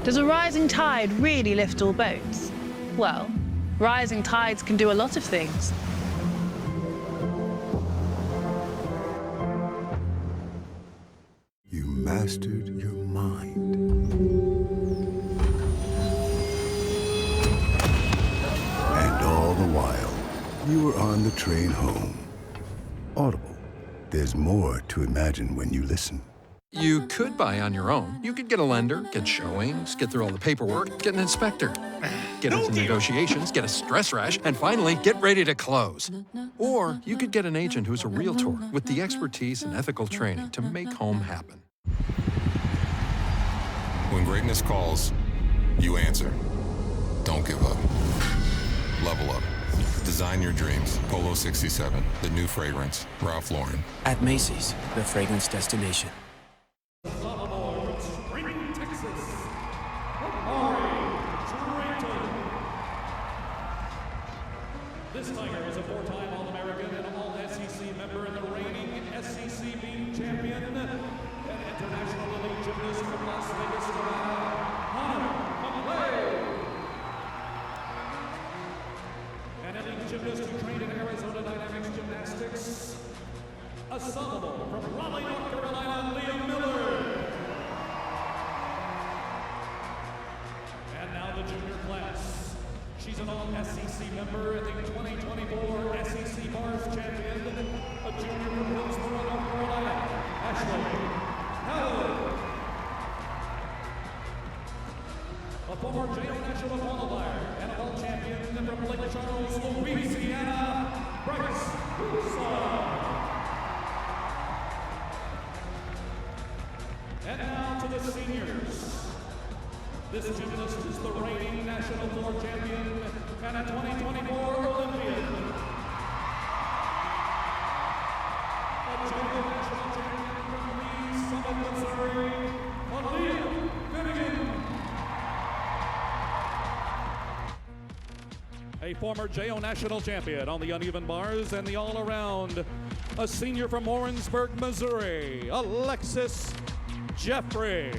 Does a rising tide really lift all boats? Well, rising tides can do a lot of things. You mastered your mind. And all the while, you were on the train home. Audible. There's more to imagine when you listen. You could buy on your own. You could get a lender, get showings, get through all the paperwork, get an inspector, get into negotiations, get a stress rash, and finally, get ready to close. Or you could get an agent who's a realtor with the expertise and ethical training to make home happen. When greatness calls, you answer. Don't give up. Level up. Design your dreams. Polo 67, the new fragrance. Ralph Lauren. At Macy's, the fragrance destination. This Tiger is a four-time All-American and All-SEC member and the reigning SEC being champion and international elite gymnast from Las Vegas, Nevada, Halieigh. An elite gymnast who trained in Arizona Dynamics Gymnastics. A sophomore from Raleigh, North Carolina, Leah Miller. And now the junior class. She's an All-SEC member and the 2024 SEC Bars champion, a junior from Hillsborough, North Carolina, Halieigh. A former JO National qualifier and a ball champion from Lake Charles, Louisiana, Bryant. And now to the seniors. This gymnast is the reigning national floor champion and a 2024 Olympian. A junior national champion from Lee Summit, Missouri, Halieigh Finnegan. A former JO national champion on the uneven bars and the all-around. A senior from Warrensburg, Missouri, Alexis Jeffrey.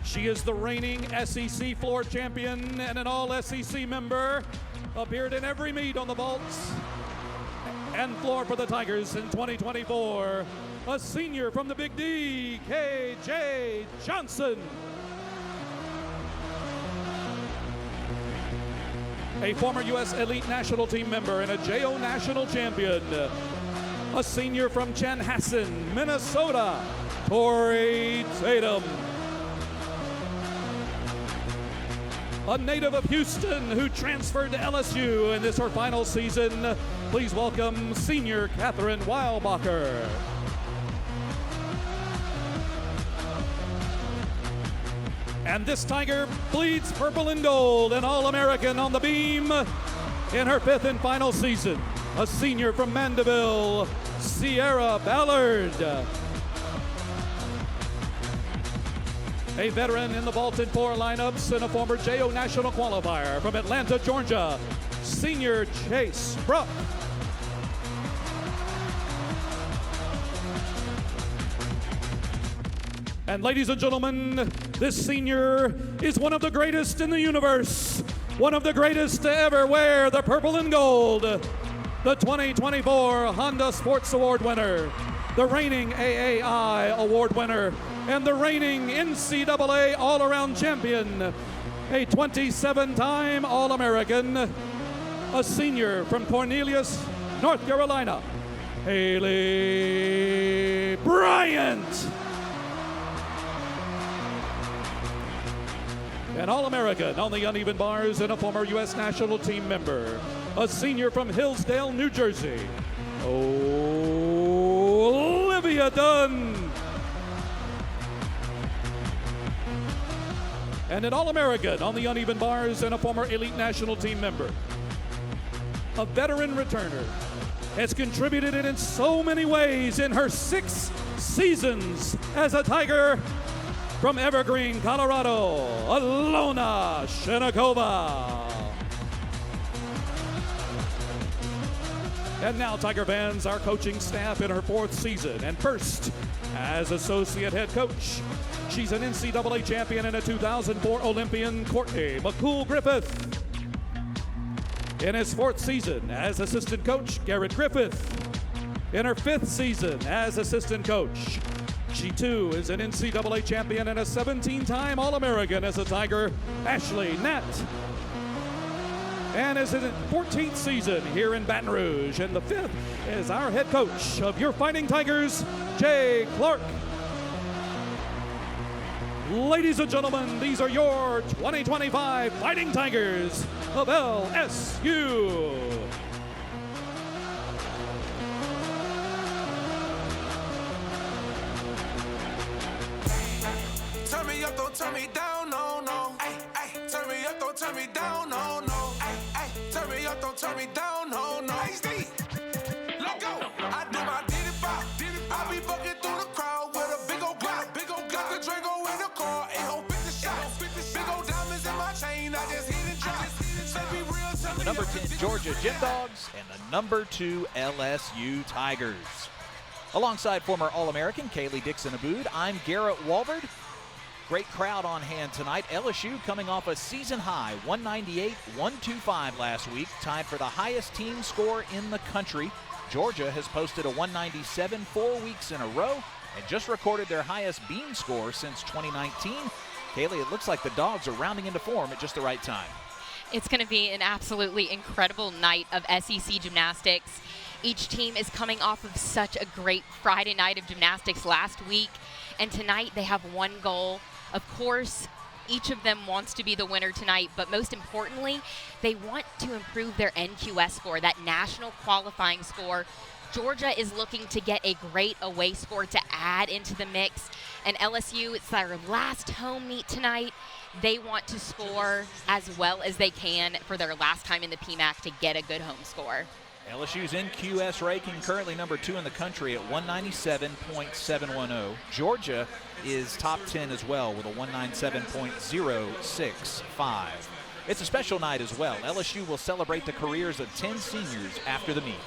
She is the reigning SEC floor champion and an all-SEC member. Appeared in every meet on the vaults and floor for the Tigers in 2024. A senior from the Big D, KJ Johnson. A former U.S. Elite National Team member and a JO National Champion. A senior from Chanhassen, Minnesota, Tori Tatum. A native of Houston who transferred to LSU and this her final season. Please welcome senior Catherine Weilbacher. And this Tiger bleeds purple and gold, an All-American on the beam in her fifth and final season. A senior from Mandeville, Sierra Ballard. A veteran in the vaulted four lineups and a former JO national qualifier from Atlanta, Georgia, senior Chase Bruck. And ladies and gentlemen, this senior is one of the greatest in the universe, one of the greatest to ever wear the purple and gold, the 2024 Honda Sports Award winner, the reigning AAI Award winner, and the reigning NCAA all-around champion, a 27-time All-American, a senior from Cornelius, North Carolina, Halieigh Bryant. An All-American on the uneven bars and a former U.S. national team member, a senior from Hillsdale, New Jersey, Livvy Dunne. And an All-American on the uneven bars and a former elite national team member. A veteran returner, has contributed in so many ways in her 6 seasons as a Tiger. From Evergreen, Colorado, Alona Shenikova. And now, Tiger fans, our coaching staff in her 4th season. And first, as associate head coach. She's an NCAA champion and a 2004 Olympian, Courtney McCool-Griffith. In his 4th season as assistant coach, Garrett Griffith. In her 5th season as assistant coach, she too is an NCAA champion and a 17-time All-American as a Tiger, Ashley Natt. And is in her 14th season here in Baton Rouge. And the 5th is our head coach of your Fighting Tigers, Jay Clark. Ladies and gentlemen, these are your 2025 Fighting Tigers of LSU. Turn me up, don't turn me down, no, no. Ay, ay. Turn me up, don't turn me down, no, no. Ay, ay. Turn me up, don't turn me down, no, no. HD, let go. I do my diddy bop. I be bucking through the crowd with a big old Glock. Got the Draco in the car, ain't hold 50 shots. Big old diamonds in my chain, I just hit and drop. Say be real, tell me The number 10 Georgia Bulldogs and the number 2 LSU Tigers. Alongside former All-American Halieigh Dixon-Abood, I'm Garrett Walford. Great crowd on hand tonight. LSU coming off a season-high 198-125 last week, tied for the highest team score in the country. Georgia has posted a 197 4 weeks in a row and just recorded their highest beam score since 2019. Halieigh, it looks like the Dogs are rounding into form at just the right time. It's going to be an absolutely incredible night of SEC gymnastics. Each team is coming off of such a great Friday night of gymnastics last week, and tonight they have one goal. Of course, each of them wants to be the winner tonight, but most importantly, they want to improve their NQS score, that national qualifying score. Georgia is looking to get a great away score to add into the mix, and LSU, it's their last home meet tonight. They want to score as well as they can for their last time in the PMAC to get a good home score. LSU's NQS ranking currently number 2 in the country at 197.710. Georgia is top 10 as well with a 197.065. It's a special night as well. LSU will celebrate the careers of 10 seniors after the meet.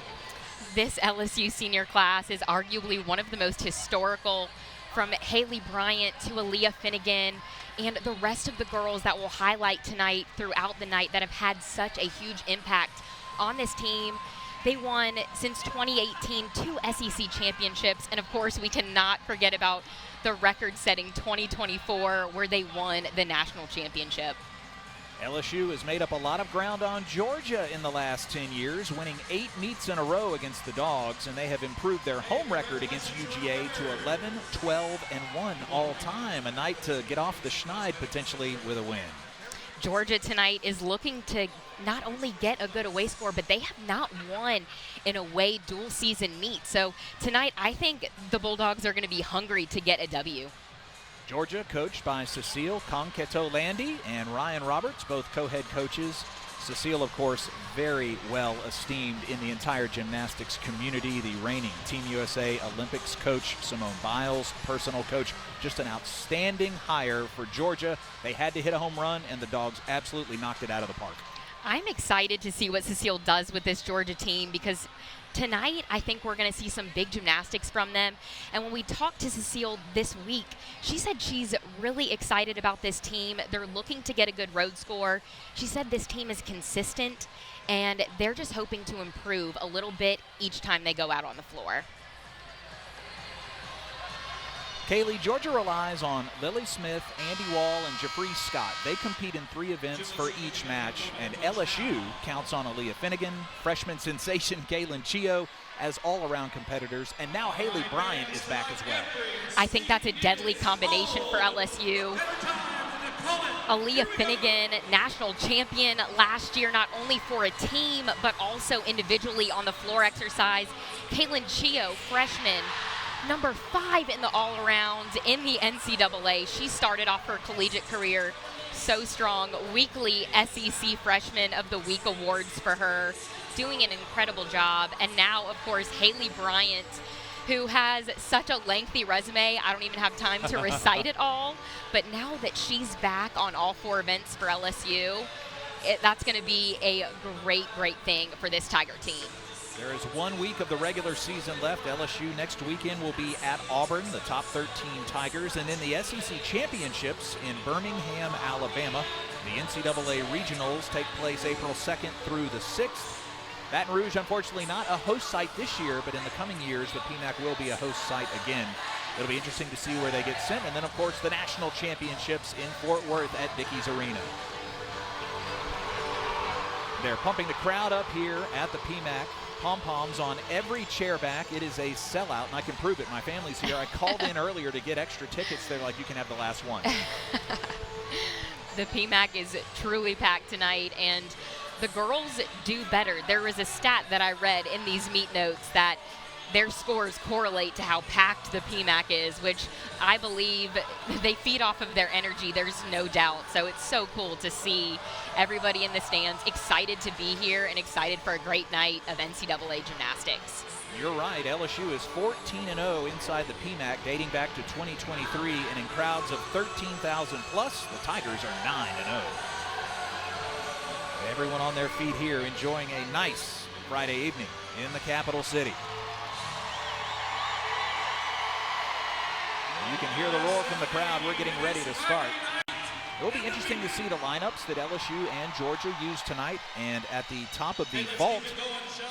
This LSU senior class is arguably one of the most historical, from Halieigh Bryant to Aaliyah Finnegan and the rest of the girls that we'll highlight tonight throughout the night that have had such a huge impact on this team. They won, since 2018, 2 SEC championships, and of course we cannot forget about the record-setting 2024 where they won the national championship. LSU has made up a lot of ground on Georgia in the last 10 years, winning 8 meets in a row against the Dogs, and they have improved their home record against UGA to 11, 12, and 1 all time. A night to get off the schneid potentially with a win. Georgia tonight is looking to not only get a good away score, but they have not won an away dual season meet. So tonight, I think the Bulldogs are going to be hungry to get a W. Georgia, coached by Cecile Conqueto-Landy and Ryan Roberts, both co-head coaches. Cecile, of course, very well esteemed in the entire gymnastics community. The reigning Team USA Olympics coach, Simone Biles, personal coach. Just an outstanding hire for Georgia. They had to hit a home run, and the Dogs absolutely knocked it out of the park. I'm excited to see what Cecile does with this Georgia team, because tonight I think we're going to see some big gymnastics from them. And when we talked to Cecile this week, she said she's really excited about this team. They're looking to get a good road score. She said this team is consistent, and they're just hoping to improve a little bit each time they go out on the floor. Halieigh, Georgia relies on Lily Smith, Andy Wall, and Jeffrey Scott. They compete in 3 events for each match, and LSU counts on Aaliyah Finnegan, freshman sensation Galen Chio as all-around competitors, and now Halieigh Bryant is back as well. I think that's a deadly combination for LSU. Aaliyah Finnegan, national champion last year, not only for a team, but also individually on the floor exercise. Galen Chio, freshman, number 5 in the all-arounds in the NCAA. She started off her collegiate career so strong. Weekly SEC Freshman of the Week awards for her, doing an incredible job. And now, of course, Halieigh Bryant, who has such a lengthy resume, I don't even have time to recite it all. But now that she's back on all 4 events for LSU, that's going to be a great, great thing for this Tiger team. There is 1 week of the regular season left. LSU next weekend will be at Auburn, the top 13 Tigers. And then the SEC Championships in Birmingham, Alabama. The NCAA Regionals take place April 2nd through the 6th. Baton Rouge, unfortunately, not a host site this year, but in the coming years, the PMAC will be a host site again. It'll be interesting to see where they get sent. And then, of course, the National Championships in Fort Worth at Dickies Arena. They're pumping the crowd up here at the PMAC. Pom-poms on every chair back. It is a sellout, and I can prove it. My family's here. I called in earlier to get extra tickets. They're like, you can have the last one. The PMAC is truly packed tonight, and the girls do better. There was a stat that I read in these meet notes that their scores correlate to how packed the PMAC is, which I believe they feed off of their energy, there's no doubt. So it's so cool to see everybody in the stands excited to be here and excited for a great night of NCAA gymnastics. You're right, LSU is 14-0 inside the PMAC dating back to 2023, and in crowds of 13,000 plus, the Tigers are 9-0. Everyone on their feet here enjoying a nice Friday evening in the capital city. You can hear the roar from the crowd. We're getting ready to start. It will be interesting to see the lineups that LSU and Georgia use tonight. And at the top of the vault,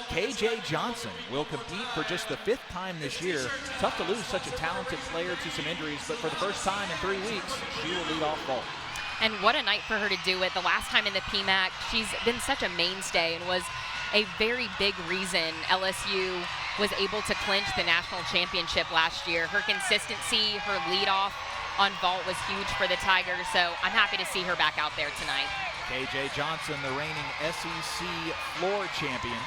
KJ Johnson will compete for just the 5th time this year. Tough to lose such a talented player to some injuries, but for the first time in 3 weeks, she will lead off vault. And what a night for her to do it. The last time in the PMAC, she's been such a mainstay and was a very big reason LSU was able to clinch the national championship last year. Her consistency, her leadoff on vault was huge for the Tigers, so I'm happy to see her back out there tonight. KJ Johnson, the reigning SEC floor champion.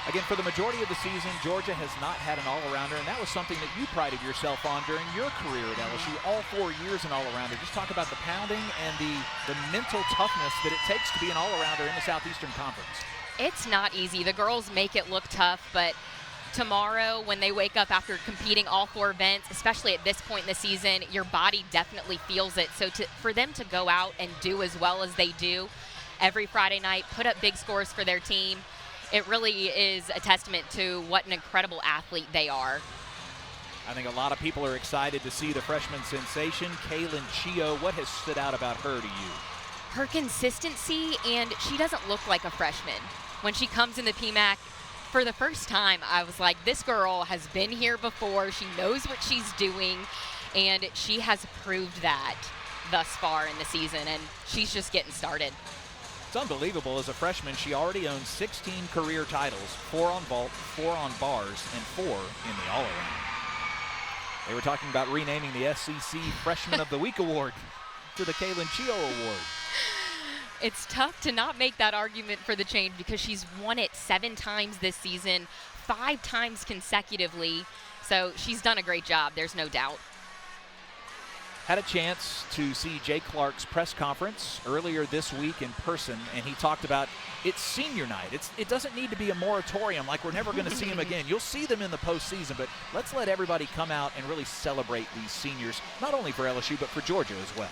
Again, for the majority of the season, Georgia has not had an all-arounder, and that was something that you prided yourself on during your career at LSU. All 4 years an all-arounder. Just talk about the pounding and the mental toughness that it takes to be an all-arounder in the Southeastern Conference. It's not easy. The girls make it look tough, but tomorrow when they wake up after competing all 4 events, especially at this point in the season, your body definitely feels it. So for them to go out and do as well as they do every Friday night, put up big scores for their team, it really is a testament to what an incredible athlete they are. I think a lot of people are excited to see the freshman sensation, Kaylin Chio. What has stood out about her to you? Her consistency, and she doesn't look like a freshman. When she comes in the PMAC, for the first time, I was like, this girl has been here before. She knows what she's doing, and she has proved that thus far in the season, and she's just getting started. It's unbelievable. As a freshman, she already owns 16 career titles, 4 on vault, 4 on bars, and 4 in the all-around. They were talking about renaming the SEC Freshman of the Week award to the Kaylin Chio Award. It's tough to not make that argument for the change because she's won it 7 times this season, 5 times consecutively. So she's done a great job, there's no doubt. Had a chance to see Jay Clark's press conference earlier this week in person, and he talked about it's senior night. It doesn't need to be a moratorium like we're never going to see them again. You'll see them in the postseason, but let's let everybody come out and really celebrate these seniors, not only for LSU, but for Georgia as well.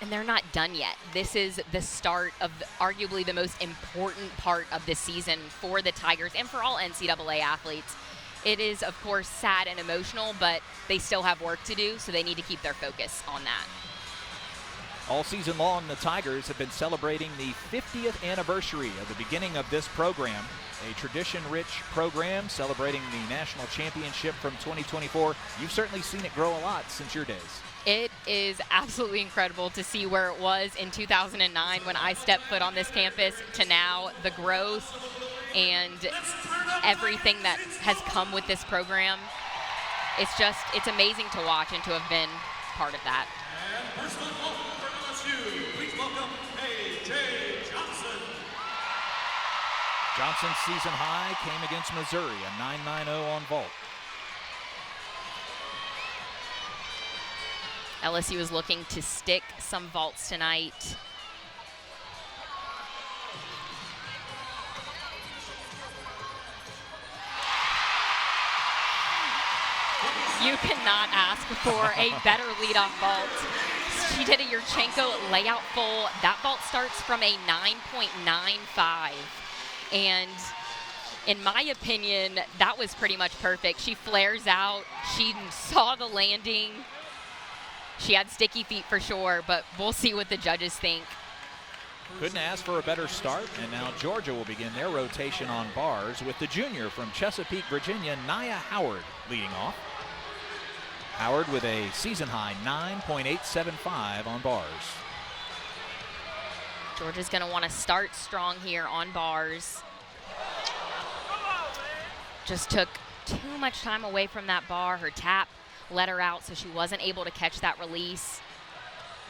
And they're not done yet. This is the start of arguably the most important part of the season for the Tigers and for all NCAA athletes. It is, of course, sad and emotional, but they still have work to do, so they need to keep their focus on that. All season long, the Tigers have been celebrating the 50th anniversary of the beginning of this program, a tradition-rich program celebrating the national championship from 2024. You've certainly seen it grow a lot since your days. It is absolutely incredible to see where it was in 2009 when I stepped foot on this campus to now, the growth and everything that has come with this program. It's amazing to watch and to have been part of that. And first of all, for LSU, please welcome KJ Johnson. Johnson's season high came against Missouri, a 9.90 on vault. LSU is looking to stick some vaults tonight. You cannot ask for a better leadoff vault. She did a Yurchenko layout full. That vault starts from a 9.95. And in my opinion, that was pretty much perfect. She flares out. She saw the landing. She had sticky feet for sure, but we'll see what the judges think. Couldn't ask for a better start, and now Georgia will begin their rotation on bars with the junior from Chesapeake, Virginia, Nia Howard, leading off. Howard with a season-high 9.875 on bars. Georgia's going to want to start strong here on bars. Just took too much time away from that bar. Her tap let her out, so she wasn't able to catch that release.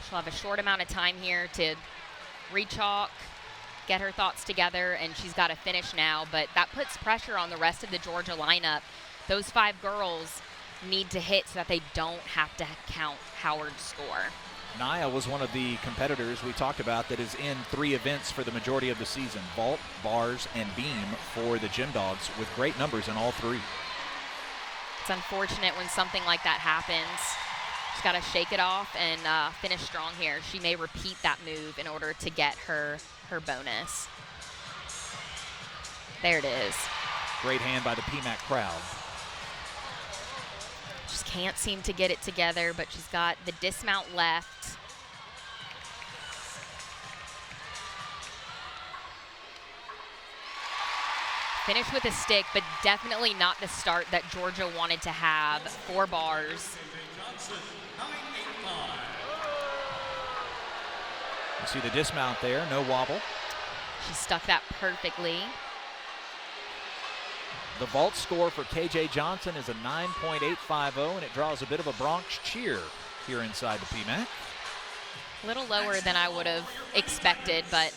She'll have a short amount of time here to rechalk, get her thoughts together, and she's got to finish now. But that puts pressure on the rest of the Georgia lineup. Those 5 girls need to hit so that they don't have to count Howard's score. Nia was one of the competitors we talked about that is in 3 events for the majority of the season: vault, bars, and beam for the Gym Dogs, with great numbers in all 3. It's unfortunate when something like that happens. She's got to shake it off and finish strong here. She may repeat that move in order to get her bonus. There it is. Great hand by the PMAC crowd. Just can't seem to get it together, but she's got the dismount left. Finish with a stick, but definitely not the start that Georgia wanted to have. 4 bars. You see the dismount there, no wobble. She stuck that perfectly. The vault score for KJ Johnson is a 9.850, and it draws a bit of a Bronx cheer here inside the PMAC. A little lower than I would have expected, but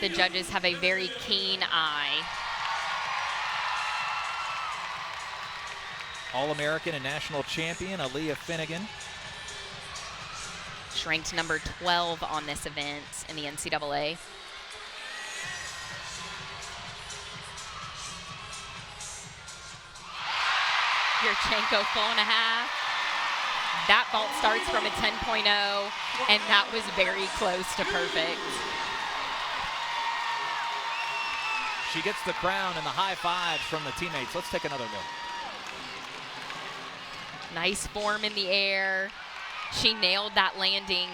the judges have a very keen eye. All-American and national champion Halieigh Finnegan. Ranked number 12 on this event in the NCAA. Yurchenko 4.5. That vault starts from a 10.0, and that was very close to perfect. She gets the crown and the high fives from the teammates. Let's take another look. Nice form in the air. She nailed that landing.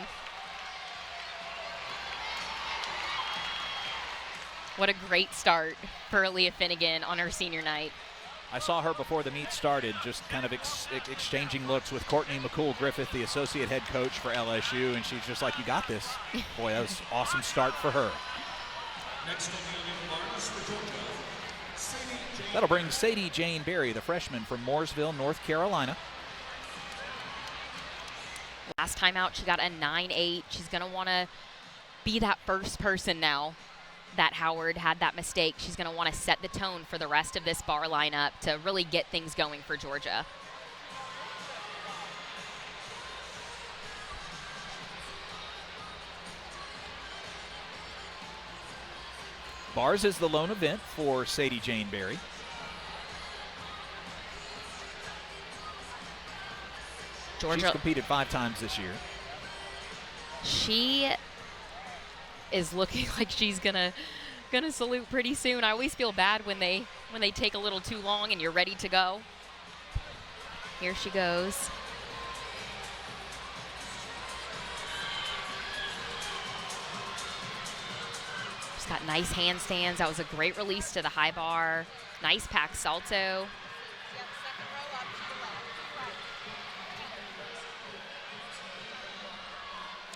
What a great start for Halieigh Finnegan on her senior night. I saw her before the meet started, just kind of exchanging looks with Courtney McCool-Griffith, the associate head coach for LSU, and she's just like, you got this. Boy, that was an awesome start for her. Next on the bars for Georgia, That'll bring Sadie Jane Berry, the freshman from Mooresville, North Carolina. Last time out, she got a 9.8. She's going to want to be that first person now that Howard had that mistake. She's going to want to set the tone for the rest of this bar lineup to really get things going for Georgia. Bars is the lone event for Sadie Jane Berry. Georgia, she's competed 5 times this year. She is looking like she's gonna salute pretty soon. I always feel bad when they take a little too long and you're ready to go. Here she goes. She's got nice handstands. That was a great release to the high bar. Nice pack salto.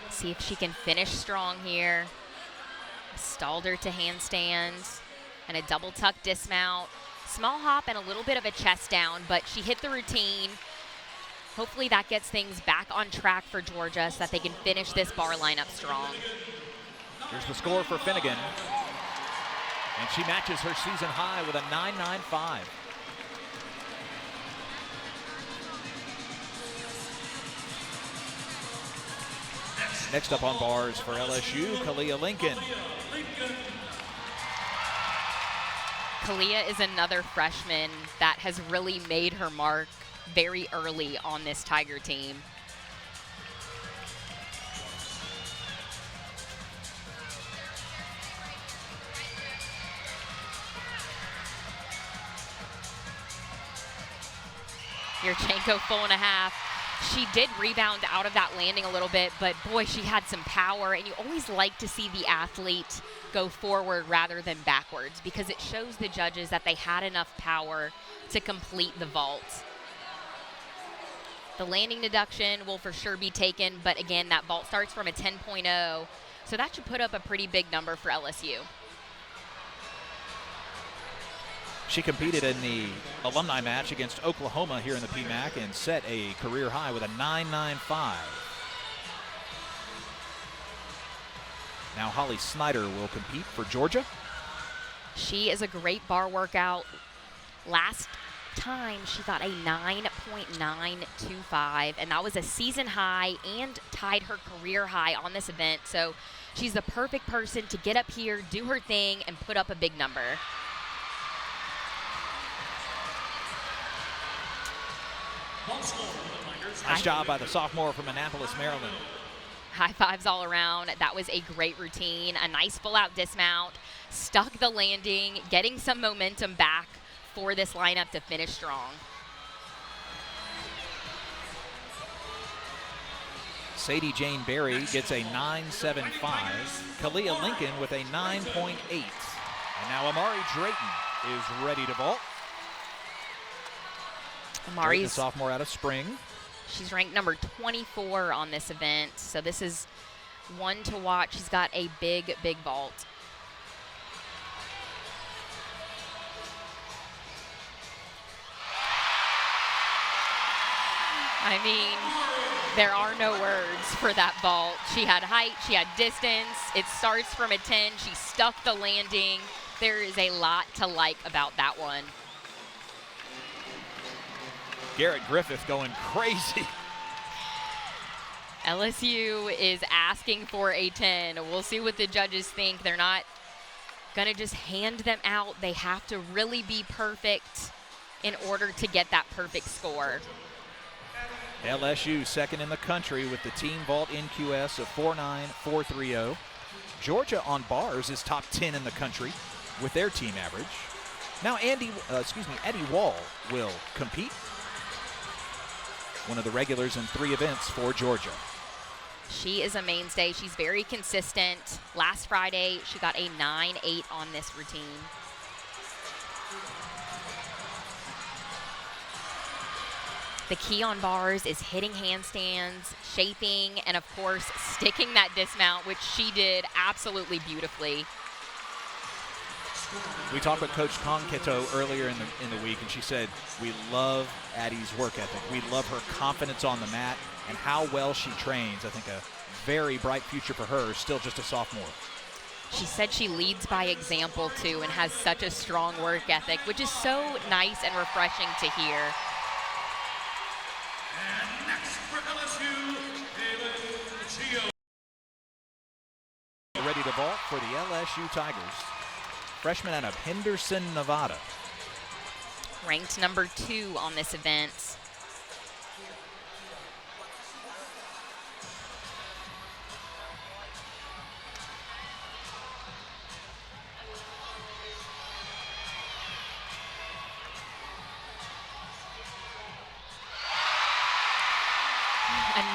See if she can finish strong here. Stalled her to handstands and a double tuck dismount. Small hop and a little bit of a chest down, but she hit the routine. Hopefully that gets things back on track for Georgia so that they can finish this bar lineup strong. Here's the score for Finnegan. And she matches her season high with a 9.95. Next up on bars for LSU, Kalia Lincoln. Kalia is another freshman that has really made her mark very early on this Tiger team. Yurchenko full and a half. She did rebound out of that landing a little bit, but boy, she had some power, and you always like to see the athlete go forward rather than backwards because it shows the judges that they had enough power to complete the vault. The landing deduction will for sure be taken, but again, that vault starts from a 10.0, so that should put up a pretty big number for LSU. She competed in the alumni match against Oklahoma here in the PMAC and set a career high with a 9.95. Now Holly Snyder will compete for Georgia. She is a great bar workout. Last time she got a 9.925, and that was a season high and tied her career high on this event. So she's the perfect person to get up here, do her thing, and put up a big number. Nice job by the sophomore from Annapolis, Maryland. High fives all around. That was a great routine. A nice full-out dismount. Stuck the landing, getting some momentum back for this lineup to finish strong. Sadie Jane Berry gets a 9.75. Halieigh Lincoln with a 9.8. And now Amari Drayton is ready to vault. Amari's a sophomore out of Spring. She's ranked number 24 on this event, so this is one to watch. She's got a big, big vault. I mean, there are no words for that vault. She had height, she had distance. It starts from a 10. She stuck the landing. There is a lot to like about that one. Garrett Griffith going crazy. LSU is asking for a 10. We'll see what the judges think. They're not going to just hand them out. They have to really be perfect in order to get that perfect score. LSU second in the country with the team vault NQS of 4.9430. Georgia on bars is top 10 in the country with their team average. Now Eddie Wall will compete. One of the regulars in 3 events for Georgia. She is a mainstay. She's very consistent. Last Friday, she got a 9.8 on this routine. The key on bars is hitting handstands, shaping, and of course, sticking that dismount, which she did absolutely beautifully. We talked with Coach Conketo earlier in the week, and she said, we love Addie's work ethic. We love her confidence on the mat and how well she trains. I think a very bright future for her, still just a sophomore. She said she leads by example, too, and has such a strong work ethic, which is so nice and refreshing to hear. And next for LSU, ready to vault for the LSU Tigers. Freshman out of Henderson, Nevada. Ranked number 2 on this event.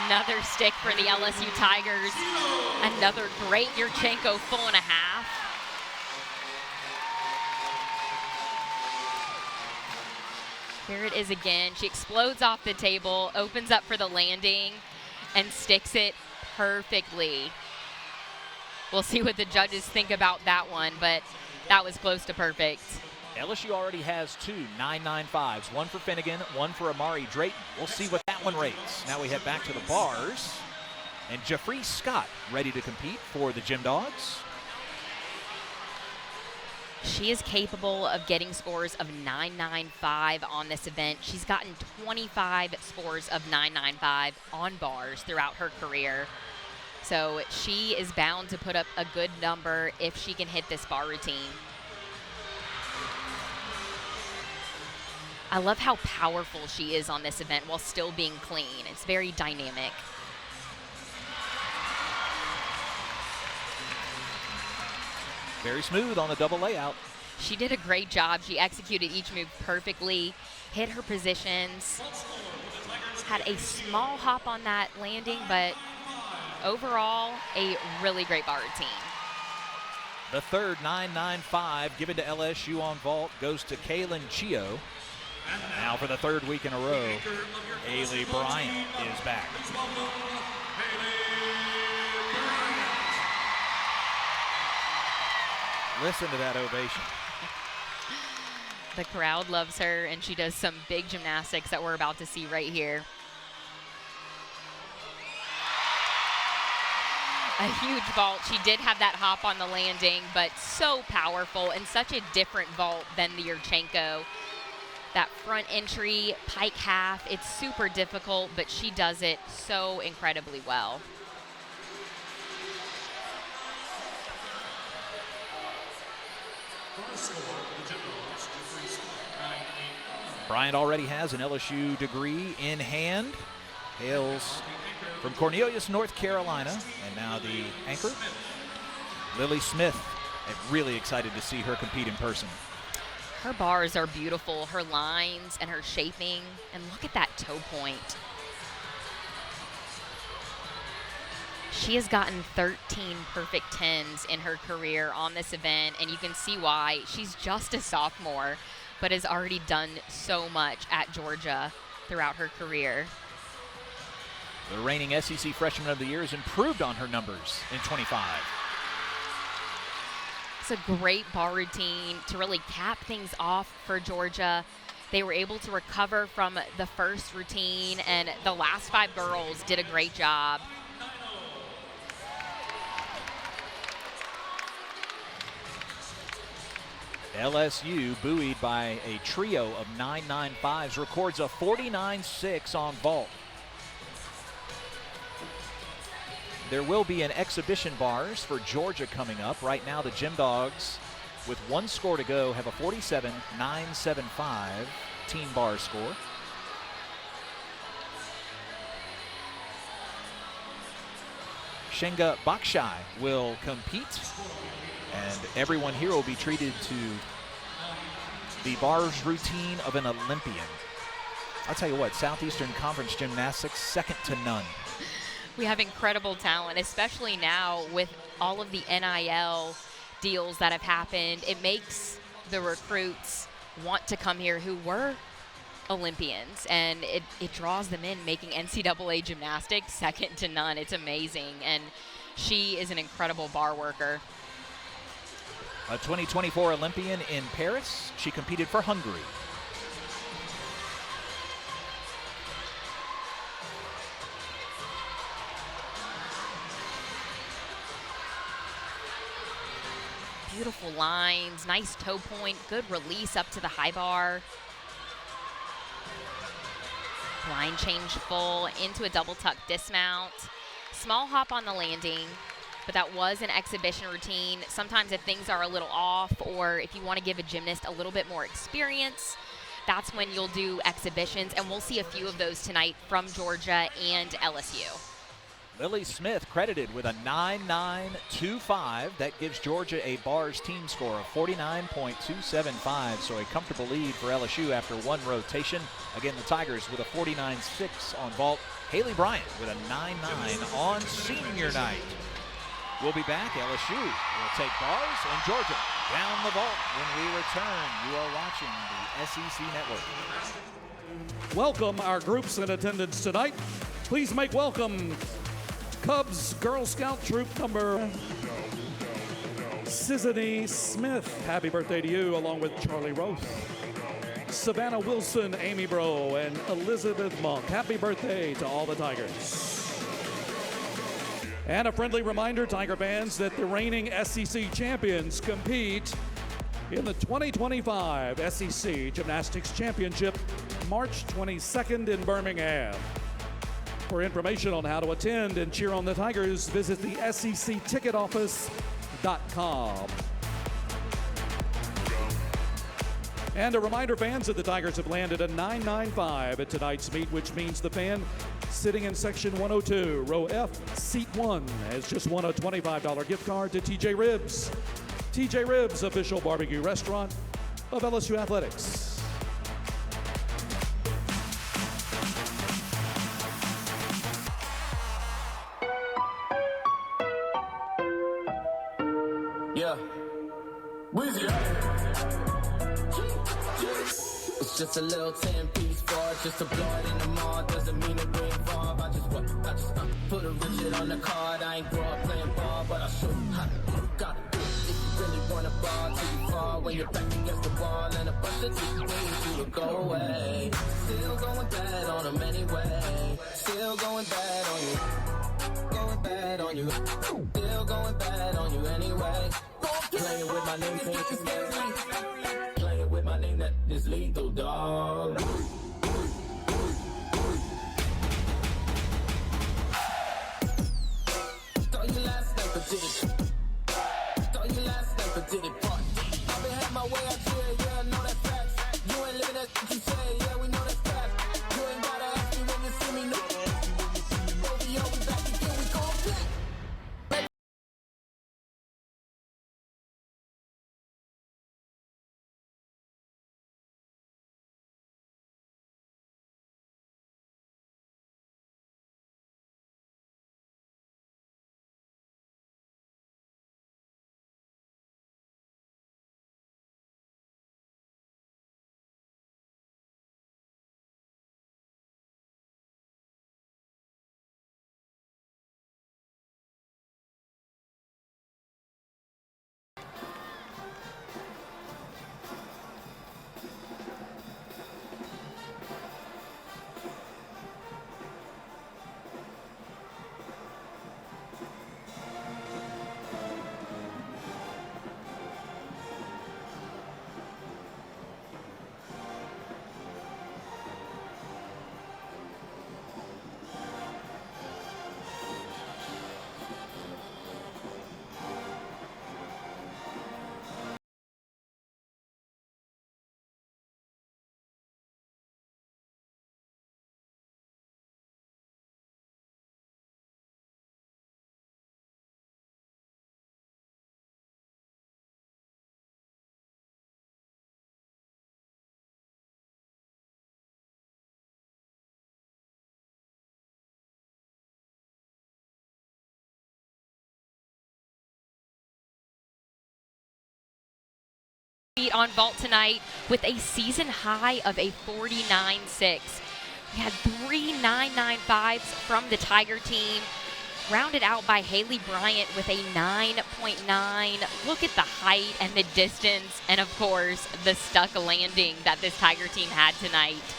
Another stick for the LSU Tigers. Another great Yurchenko full and a half. Here it is again. She explodes off the table, opens up for the landing, and sticks it perfectly. We'll see what the judges think about that one, but that was close to perfect. LSU already has 2 9.95s, one for Finnegan, one for Amari Drayton. We'll see what that one rates. Now we head back to the bars, and Jeffrey Scott ready to compete for the Gym Dogs. She is capable of getting scores of 9.95 on this event. She's gotten 25 scores of 9.95 on bars throughout her career. So she is bound to put up a good number if she can hit this bar routine. I love how powerful she is on this event while still being clean. It's very dynamic. Very smooth on the double layout. She did a great job. She executed each move perfectly, hit her positions, had a small hop on that landing, but overall, a really great bar routine. The third 9.95 given to LSU on vault goes to ncaaw. Now for the third week in a row, Halieigh Bryant is back. Listen to that ovation. The crowd loves her, and she does some big gymnastics that we're about to see right here. A huge vault. She did have that hop on the landing, but so powerful and such a different vault than the Yurchenko. That front entry, pike half, it's super difficult, but she does it so incredibly well. Bryant already has an LSU degree in hand. Hails from Cornelius, North Carolina. And now the anchor, Livvy Smith. I'm really excited to see her compete in person. Her bars are beautiful, her lines and her shaping. And look at that toe point. She has gotten 13 perfect 10s in her career on this event, and you can see why. She's just a sophomore, but has already done so much at Georgia throughout her career. The reigning SEC Freshman of the Year has improved on her numbers in 25. It's a great bar routine to really cap things off for Georgia. They were able to recover from the first routine, and the last 5 girls did a great job. LSU, buoyed by a trio of 9.95s, records a 49.6 on vault. There will be an exhibition bars for Georgia coming up. Right now, the Gym Dogs, with 1 score to go, have a 47.975 team bar score. Shenga Bakshai will compete, and everyone here will be treated to the bars routine of an Olympian. I'll tell you what, Southeastern Conference gymnastics, second to none. We have incredible talent, especially now with all of the NIL deals that have happened. It makes the recruits want to come here who were Olympians, and it draws them in, making NCAA gymnastics second to none. It's amazing, and she is an incredible bar worker. A 2024 Olympian in Paris. She competed for Hungary. Beautiful lines, nice toe point, good release up to the high bar. Line change full into a double tuck dismount. Small hop on the landing, but that was an exhibition routine. Sometimes if things are a little off, or if you want to give a gymnast a little bit more experience, that's when you'll do exhibitions, and we'll see a few of those tonight from Georgia and LSU. Livvy Smith credited with a 9.925. That gives Georgia a bars team score of 49.275, so a comfortable lead for LSU after 1 rotation. Again, the Tigers with a 49.6 on vault. Halieigh Bryant with a 9.9 on senior night. We'll be back. LSU will take bars and Georgia down the vault when we return. You are watching the SEC Network. Welcome our groups in attendance tonight. Please make welcome Cubs Girl Scout Troop number Sisanie Smith. Happy birthday to you, along with Charlie Roth, Savannah Wilson, Amy Bro, and Elizabeth Monk. Happy birthday to all the Tigers. And a friendly reminder, Tiger fans, that the reigning SEC champions compete in the 2025 SEC Gymnastics Championship, March 22nd in Birmingham. For information on how to attend and cheer on the Tigers, visit the SECticketoffice.com. And a reminder, fans, that the Tigers have landed a 9.95 at tonight's meet, which means the fan sitting in section 102, row F, seat 1, has just won a $25 gift card to TJ Ribs. TJ Ribs, official barbecue restaurant of LSU Athletics. Yeah. Weezy. It's just a little 10-piece bar, just to blow it in the mall. Doesn't mean that we involved. I just put a Richard on the card. I ain't grow up playing ball, but I show you how to got it. If you really want a ball till you fall, when you're back against the wall, and a bunch of teams need you to go away. Still going bad on them anyway. Still going bad on you. Going bad on you. Still going bad on you anyway. Playing with my name, playing with my name, that is lethal, dog. Saw you last night, but did it. Saw you last night, but did it. I've been had my way out here, yeah, I know that's facts. You ain't living that shit you say, yeah, we know that's facts. You ain't gotta ask me when you see me, no. Baby, I'll be back again, we gon' play. On vault tonight with a season high of a 49.6. We had 3 9.95s from the Tiger team, rounded out by Halieigh Bryant with a 9.9. Look at the height and the distance, and of course the stuck landing that this Tiger team had tonight.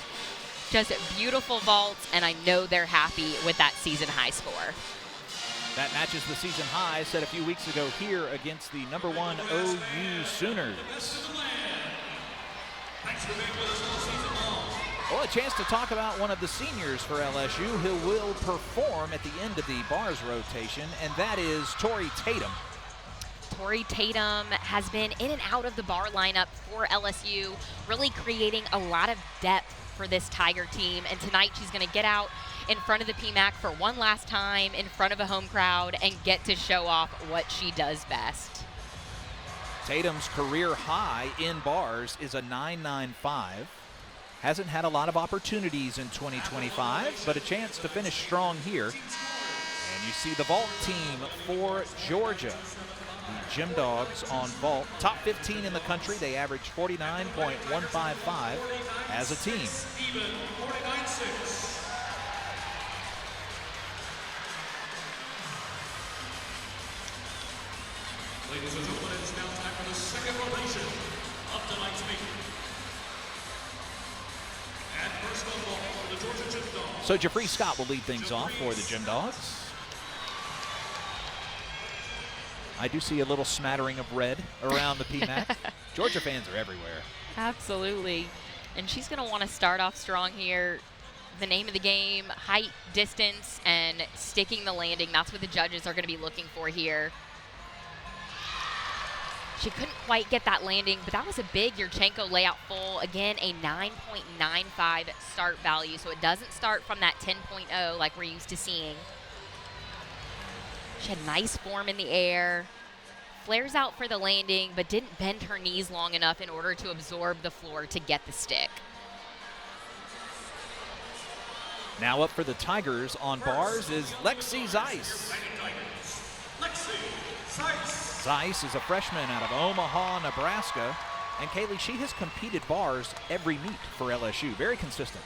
Just beautiful vaults, and I know they're happy with that season high score. That matches the season high set a few weeks ago here against the #1 OU Sooners. Well, a chance to talk about one of the seniors for LSU who will perform at the end of the bars rotation, and that is Tori Tatum. Tori Tatum has been in and out of the bar lineup for LSU, really creating a lot of depth for this Tiger team, and tonight she's going to get out in front of the PMAC for one last time in front of a home crowd and get to show off what she does best. Tatum's career high in bars is a 9.95. Hasn't had a lot of opportunities in 2025, but a chance to finish strong here. And you see the vault team for Georgia. The Gym Dogs on vault, top 15 in the country. They average 49.155 as a team. Ladies and gentlemen, it's now time for the second rotation of tonight's meeting. And first of all, for the Georgia Gym Dogs. So Jeffrey Scott will lead things off for the Gym Dogs. I do see a little smattering of red around the PMAC. Georgia fans are everywhere. Absolutely. And she's going to want to start off strong here. The name of the game, height, distance, and sticking the landing. That's what the judges are going to be looking for here. She couldn't quite get that landing, but that was a big Yurchenko layout full. Again, a 9.95 start value, so it doesn't start from that 10.0 like we're used to seeing. She had nice form in the air, flares out for the landing, but didn't bend her knees long enough in order to absorb the floor to get the stick. Now up for the Tigers on bars is Lexi Zeiss. Zeiss is a freshman out of Omaha, Nebraska. And Kaylee, she has competed bars every meet for LSU. Very consistent.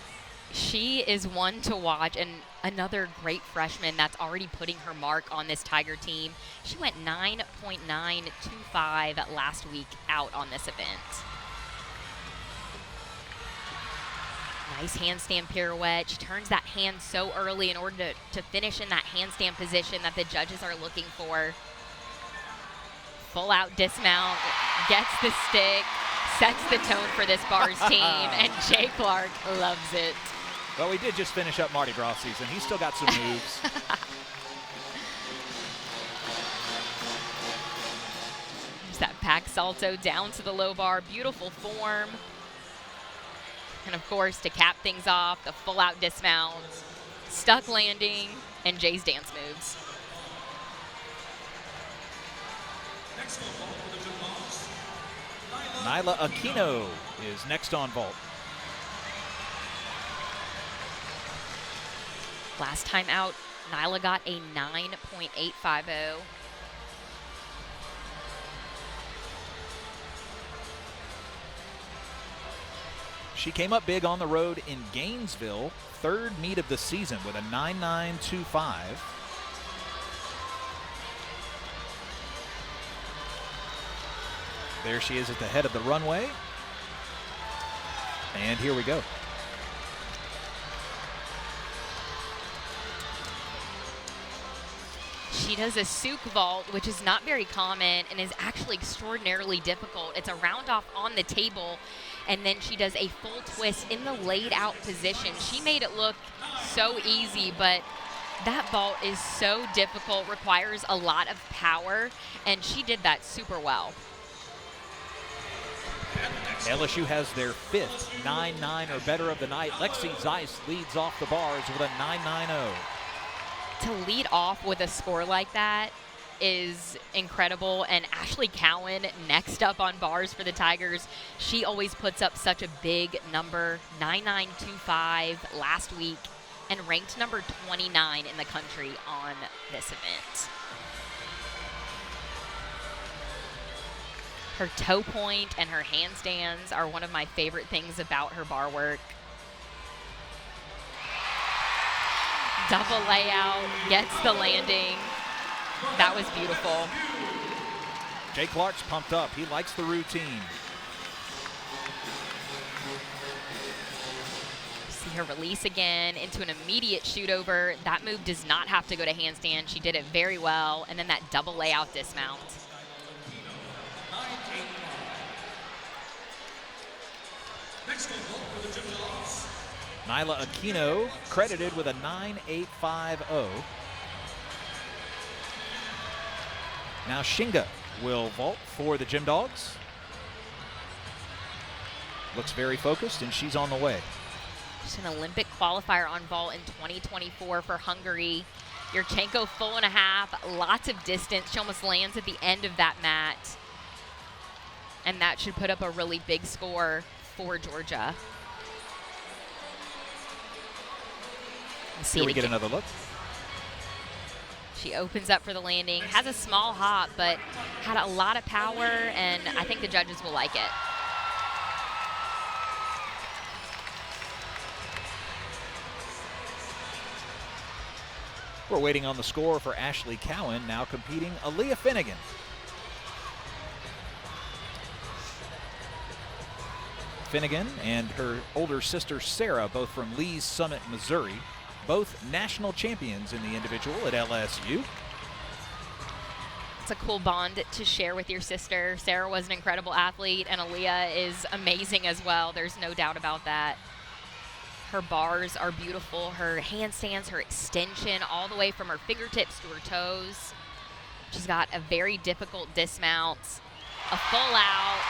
She is one to watch, and another great freshman that's already putting her mark on this Tiger team. She went 9.925 last week out on this event. Nice handstand pirouette. She turns that hand so early in order to finish in that handstand position that the judges are looking for. Full out dismount, gets the stick, sets the tone for this bars team, and Jay Clark loves it. Well, we did just finish up Mardi Gras season. He's still got some moves. There's that pack salto down to the low bar, beautiful form. And of course, to cap things off, the full out dismount, stuck landing, and Jay's dance moves. Nyla Aquino is next on vault. Last time out, Nyla got a 9.850. She came up big on the road in Gainesville, third meet of the season with a 9.925. There she is at the head of the runway. And here we go. She does a souk vault, which is not very common and is actually extraordinarily difficult. It's a round off on the table, and then she does a full twist in the laid out position. She made it look so easy, but that vault is so difficult, requires a lot of power, and she did that super well. LSU has their fifth 9.9 or better of the night. Lexi Zeiss leads off the bars with a 9.90. To lead off with a score like that is incredible, and Ashley Cowan next up on bars for the Tigers. She always puts up such a big number, 9.925 last week, and ranked number 29 in the country on this event. Her toe point and her handstands are one of my favorite things about her bar work. Double layout, gets the landing. That was beautiful. Jay Clark's pumped up. He likes the routine. See her release again into an immediate shoot over. That move does not have to go to handstand. She did it very well. And then that double layout dismount. Nyla Aquino credited with a 9.850. Now Shinga will vault for the Gym Dogs. Looks very focused, and she's on the way. She's an Olympic qualifier on vault in 2024 for Hungary. Yurchenko full and a half, lots of distance. She almost lands at the end of that mat. And that should put up a really big score for Georgia. Here we get another look. She opens up for the landing, has a small hop, but had a lot of power, and I think the judges will like it. We're waiting on the score for Ashley Cowan, now competing Aaliyah Finnegan. Finnegan and her older sister Sarah, both from Lee's Summit, Missouri, both national champions in the individual at LSU. It's a cool bond to share with your sister. Sarah was an incredible athlete, and Aaliyah is amazing as well. There's no doubt about that. Her bars are beautiful. Her handstands, her extension, all the way from her fingertips to her toes. She's got a very difficult dismount, a full out,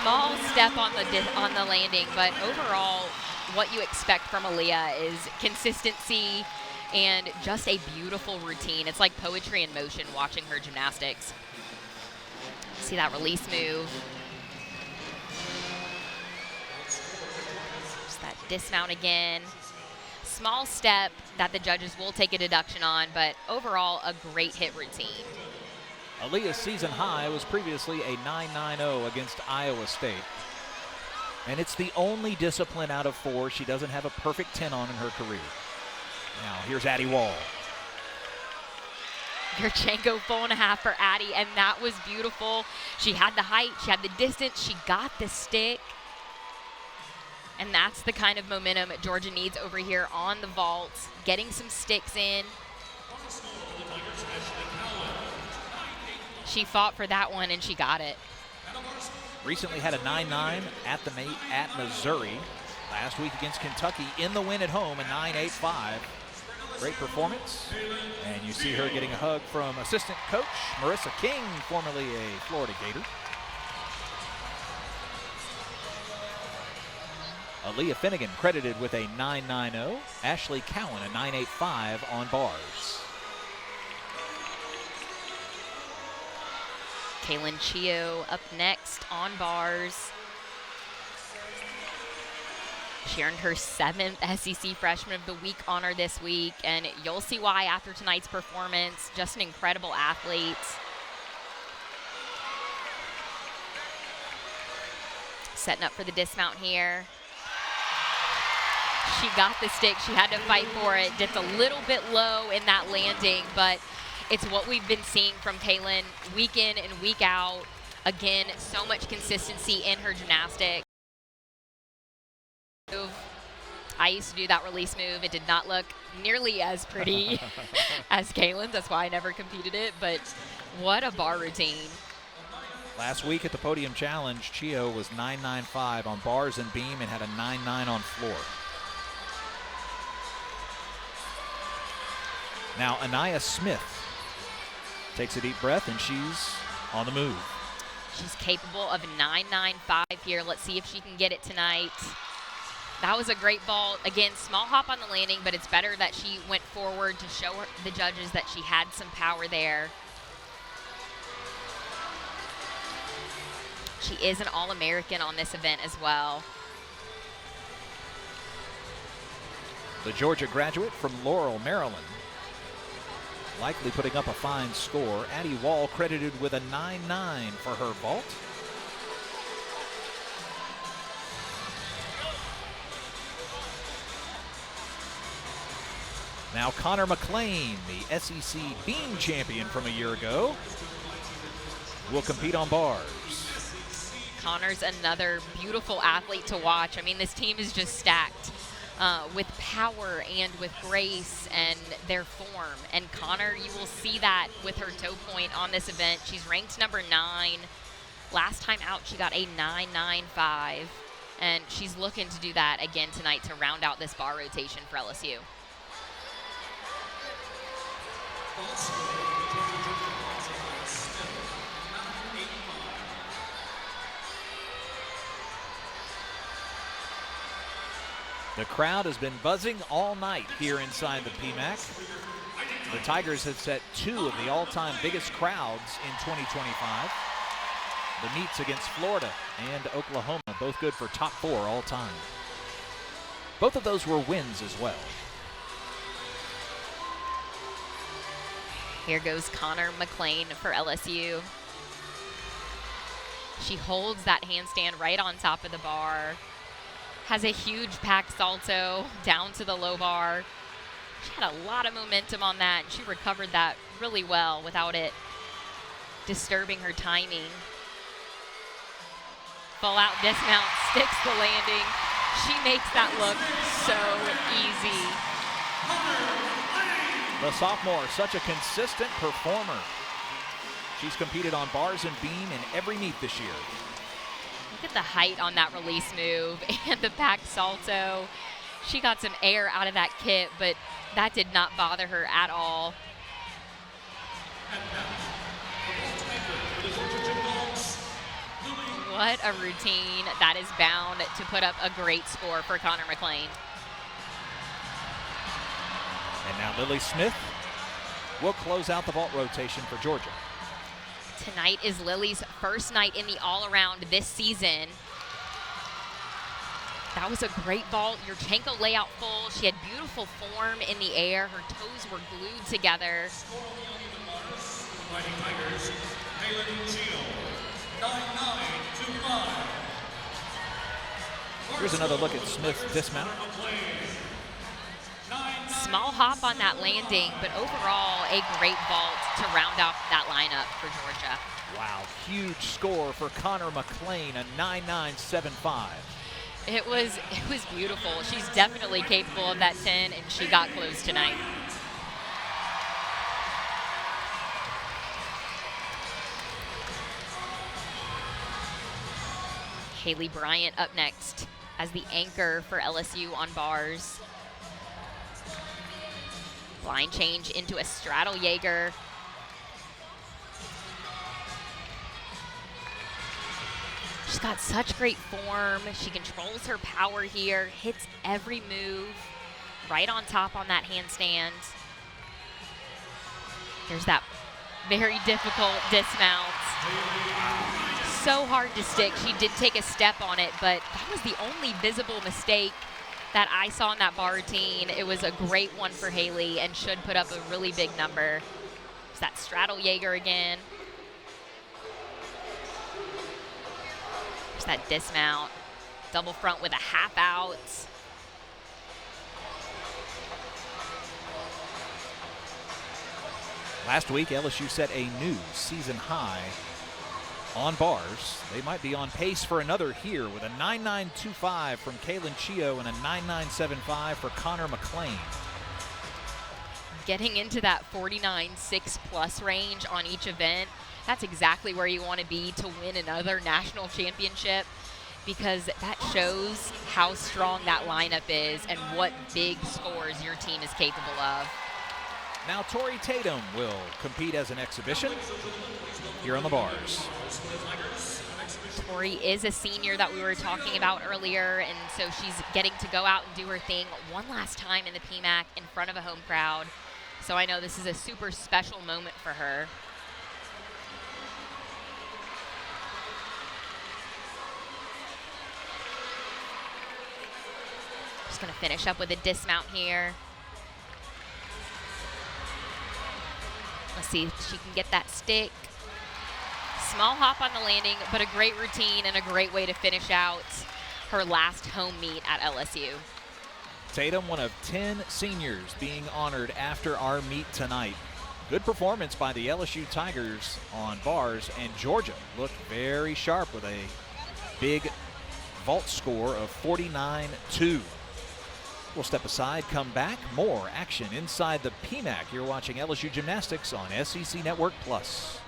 small step on the landing, but overall, what you expect from Halieigh is consistency and just a beautiful routine. It's like poetry in motion watching her gymnastics. See that release move. Just that dismount again. Small step that the judges will take a deduction on, but overall a great hit routine. Halieig's season high was previously a 9.90 against Iowa State. And it's the only discipline out of 4 she doesn't have a perfect 10 on in her career. Now, here's Addie Wall. Yurchenko 4.5 for Addie, and that was beautiful. She had the height, she had the distance, she got the stick. And that's the kind of momentum Georgia needs over here on the vault, getting some sticks in. She fought for that one, and she got it. Recently had a 9.9 at Missouri. Last week against Kentucky in the win at home, a 9.85. Great performance. And you see her getting a hug from assistant coach Marissa King, formerly a Florida Gator. Aaliyah Finnegan credited with a 9.90. Ashley Cowan a 9.85 on bars. Kaylin Chio up next on bars. She earned her 7th SEC Freshman of the Week honor this week, and you'll see why after tonight's performance. Just an incredible athlete. Setting up for the dismount here. She got the stick. She had to fight for it. Dipped a little bit low in that landing, but it's what we've been seeing from Kaylin week in and week out. Again, so much consistency in her gymnastics. I used to do that release move. It did not look nearly as pretty as Kaylin's. That's why I never competed it, but what a bar routine. Last week at the Podium Challenge, Chio was 9.95 on bars and beam and had a 9.9 on floor. Now Anaya Smith takes a deep breath, and she's on the move. She's capable of 9.95 here. Let's see if she can get it tonight. That was a great vault. Again, small hop on the landing, but it's better that she went forward to show the judges that she had some power there. She is an All-American on this event as well. The Georgia graduate from Laurel, Maryland, likely putting up a fine score. Addie Wall credited with a 9.9 for her vault. Now Connor McLean, the SEC beam champion from a year ago, will compete on bars. Connor's another beautiful athlete to watch. I mean, this team is just stacked with power and with grace and their form. And Connor, you will see that with her toe point on this event. She's ranked number 9. Last time out, she got a 9.95. And she's looking to do that again tonight to round out this bar rotation for LSU. The crowd has been buzzing all night here inside the PMAC. The Tigers have set 2 of the all-time biggest crowds in 2025. The meets against Florida and Oklahoma, both good for top 4 all time. Both of those were wins as well. Here goes Connor McLean for LSU. She holds that handstand right on top of the bar. Has a huge pack salto down to the low bar. She had a lot of momentum on that, and she recovered that really well without it disturbing her timing. Full out dismount, sticks the landing. She makes that look so easy. The sophomore, such a consistent performer. She's competed on bars and beam in every meet this year. Look at the height on that release move and the back salto. She got some air out of that kit, but that did not bother her at all. What a routine that is bound to put up a great score for Connor McLean. And now Lily Smith will close out the vault rotation for Georgia. Tonight is Lily's first night in the all-around this season. That was a great vault. Yurchenko layout full. She had beautiful form in the air. Her toes were glued together. Fighting Tigers, Halieigh, 9925. Here's another look at Smith's dismount. Small hop on that landing, but overall a great vault to round off that lineup for Georgia. Wow, huge score for Connor McLean, a 9975. It was beautiful. She's definitely capable of that 10, and she got close tonight. Halieigh Bryant up next as the anchor for LSU on bars. Line change into a straddle Jaeger. She's got such great form. She controls her power here, hits every move, right on top on that handstand. There's that very difficult dismount. So hard to stick. She did take a step on it, but that was the only visible mistake that I saw in that bar routine. It was a great one for Halieigh and should put up a really big number. It's that straddle Jaeger again. There's that dismount. Double front with a half out. Last week, LSU set a new season high on bars. They might be on pace for another here with a 9925 from Kaylin Chio and a 9975 for Connor McLean. Getting into that 49.6 plus range on each event, that's exactly where you want to be to win another national championship, because that shows how strong that lineup is and what big scores your team is capable of. Now Tori Tatum will compete as an exhibition here on the bars. Tori is a senior that we were talking about earlier, and so she's getting to go out and do her thing one last time in the PMAC in front of a home crowd. So I know this is a super special moment for her. Just gonna finish up with a dismount here. Let's see if she can get that stick. Small hop on the landing, but a great routine and a great way to finish out her last home meet at LSU. Tatum, one of 10 seniors being honored after our meet tonight. Good performance by the LSU Tigers on bars, and Georgia looked very sharp with a big vault score of 49-2. We'll step aside, come back. More action inside the PMAC. You're watching LSU Gymnastics on SEC Network Plus.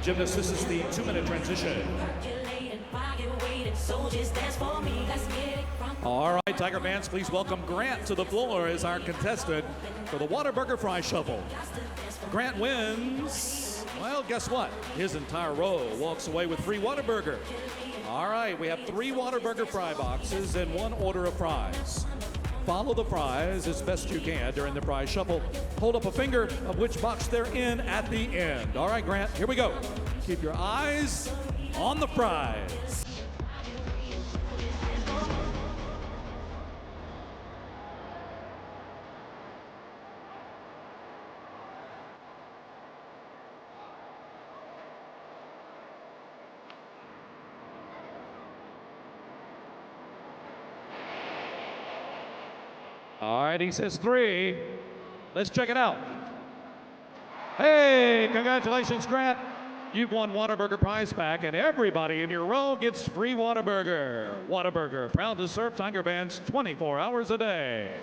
Gymnasts, this is the 2-minute transition. All right, Tiger fans, please welcome Grant to the floor as our contestant for the Whataburger Fry Shuffle. Grant wins, well, guess what? His entire row walks away with free Whataburger. All right, we have 3 Whataburger fry boxes and 1 order of fries. Follow the fries as best you can during the prize shuffle. Hold up a finger of which box they're in at the end. All right, Grant, here we go. Keep your eyes on the prize. All right, he says 3. Let's check it out. Hey, congratulations, Grant. You've won Whataburger prize pack, and everybody in your row gets free Whataburger. Whataburger, proud to serve Tiger fans 24 hours a day.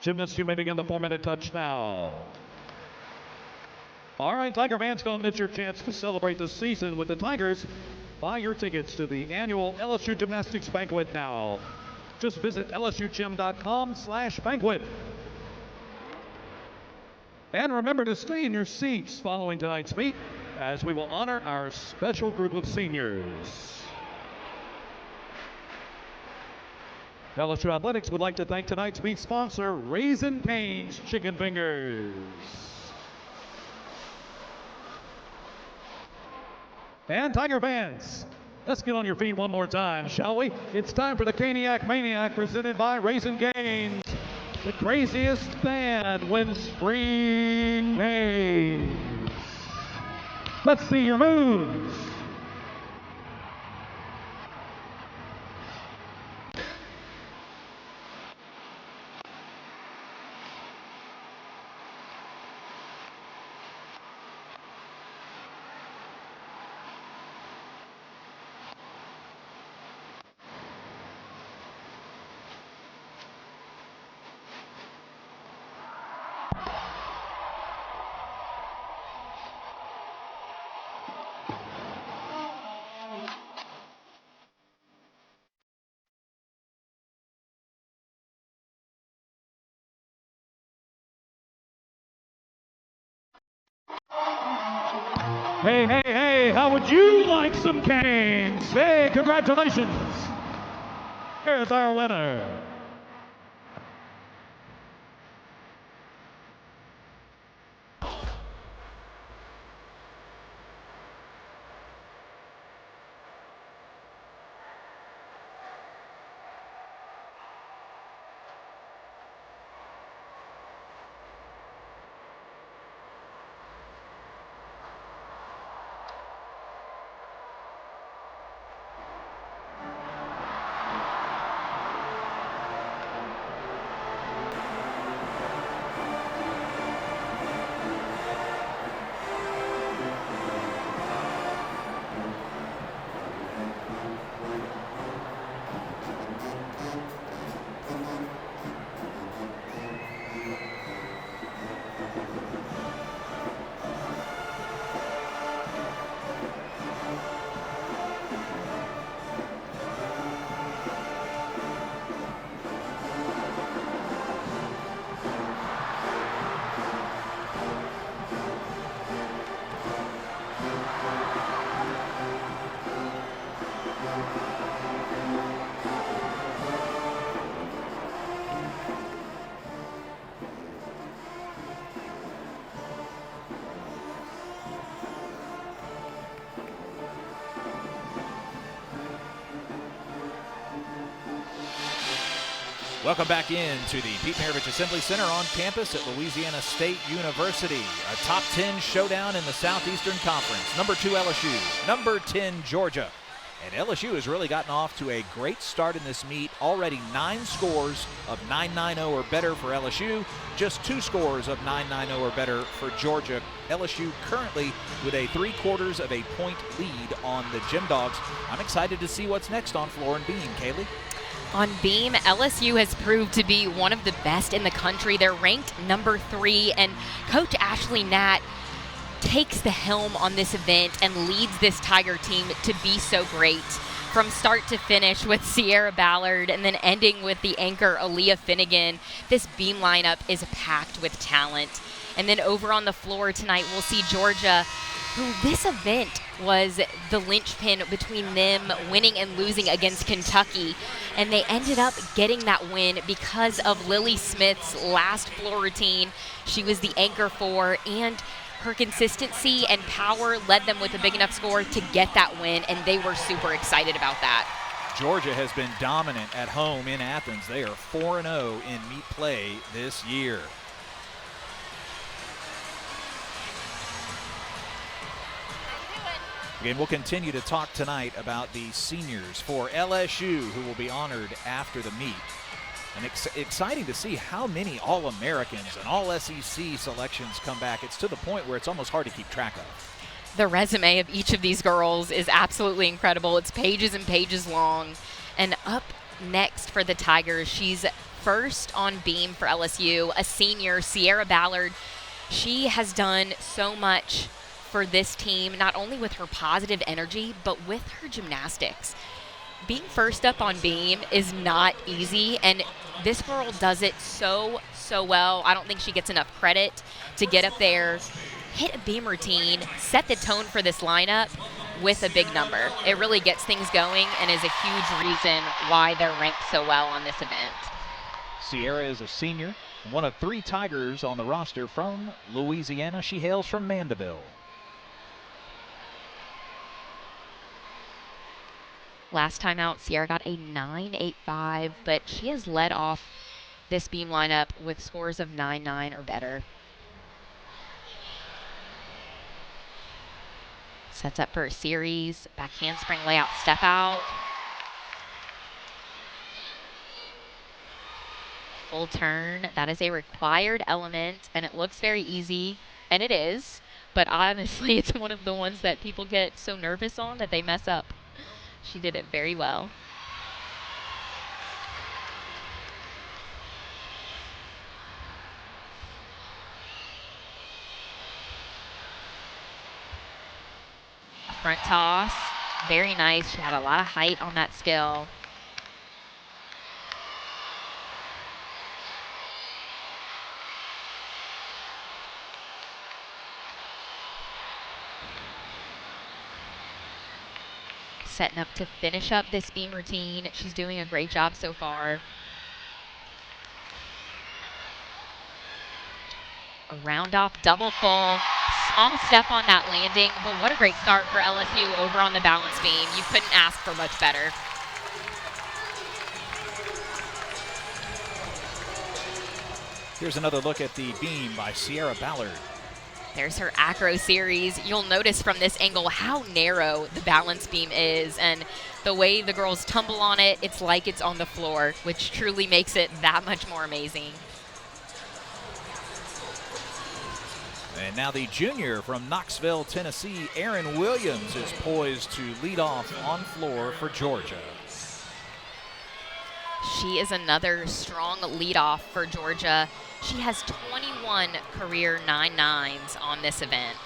Gymnasts, you may begin the 4-minute touch now. All right, Tiger fans, don't miss your chance to celebrate the season with the Tigers. Buy your tickets to the annual LSU Gymnastics Banquet now. Just visit lsugym.com/banquet. And remember to stay in your seats following tonight's meet, as we will honor our special group of seniors. LSU Athletics would like to thank tonight's meet sponsor, Raising Cane's Chicken Fingers. And Tiger fans, let's get on your feet one more time, shall we? It's time for the Caniac Maniac, presented by Raising Cane's. The craziest band wins spring games. Let's see your moves. Hey, hey, hey, how would you like some canes? Hey, congratulations. Here's our winner. Welcome back into the Pete Maravich Assembly Center on campus at Louisiana State University. A top 10 showdown in the Southeastern Conference. Number 2 LSU, number 10 Georgia. And LSU has really gotten off to a great start in this meet. Already 9 scores of 9-9-0 or better for LSU. Just 2 scores of 9-9-0 or better for Georgia. LSU currently with a 3/4 of a point lead on the Gym Dogs. I'm excited to see what's next on floor and beam, Kaylee. On beam, LSU has proved to be one of the best in the country. They're ranked number 3, and Coach Ashley Natt takes the helm on this event and leads this Tiger team to be so great. From start to finish with Sierra Ballard and then ending with the anchor Halieigh Finnegan, this beam lineup is packed with talent. And then over on the floor tonight, we'll see Georgia, who this event was the linchpin between them winning and losing against Kentucky. And they ended up getting that win because of Lily Smith's last floor routine. She was the anchor for, and her consistency and power led them with a big enough score to get that win, and they were super excited about that. Georgia has been dominant at home in Athens. They are 4-0 in meet play this year. Again, we'll continue to talk tonight about the seniors for LSU who will be honored after the meet. And exciting to see how many All-Americans and All-SEC selections come back. It's to the point where it's almost hard to keep track of. The resume of each of these girls is absolutely incredible. It's pages and pages long. And up next for the Tigers, she's first on beam for LSU, a senior, Sierra Ballard. She has done so much for this team, not only with her positive energy, but with her gymnastics. Being first up on beam is not easy, and this girl does it so well. I don't think she gets enough credit to get up there, hit a beam routine, set the tone for this lineup with a big number. It really gets things going and is a huge reason why they're ranked so well on this event. Sierra is a senior, one of 3 Tigers on the roster from Louisiana. She hails from Mandeville. Last time out, Sierra got a 9.85, but she has led off this beam lineup with scores of 9.9 or better. Sets up for a series, back handspring layout, step out. Full turn, that is a required element, and it looks very easy, and it is, but honestly, it's one of the ones that people get so nervous on that they mess up. She did it very well. Front toss, very nice. She had a lot of height on that skill. Setting up to finish up this beam routine. She's doing a great job so far. A round off double full. Small step on that landing, but what a great start for LSU over on the balance beam. You couldn't ask for much better. Here's another look at the beam by Sierra Ballard. There's her acro series. You'll notice from this angle how narrow the balance beam is, and the way the girls tumble on it, it's like it's on the floor, which truly makes it that much more amazing. And now the junior from Knoxville, Tennessee, Erin Williams, is poised to lead off on floor for Georgia. She is another strong leadoff for Georgia. She has 21 career 9.9s on this event.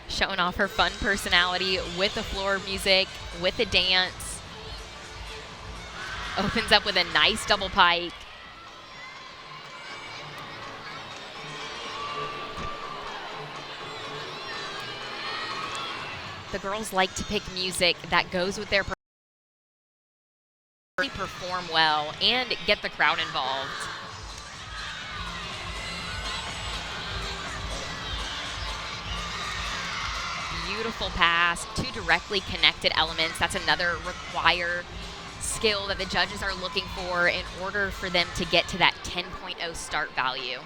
Showing off her fun personality with the floor music, with the dance. Opens up with a nice double pike. The girls like to pick music that goes with their perform well and get the crowd involved. Beautiful pass, 2 directly connected elements. That's another required skill that the judges are looking for in order for them to get to that 10.0 start value.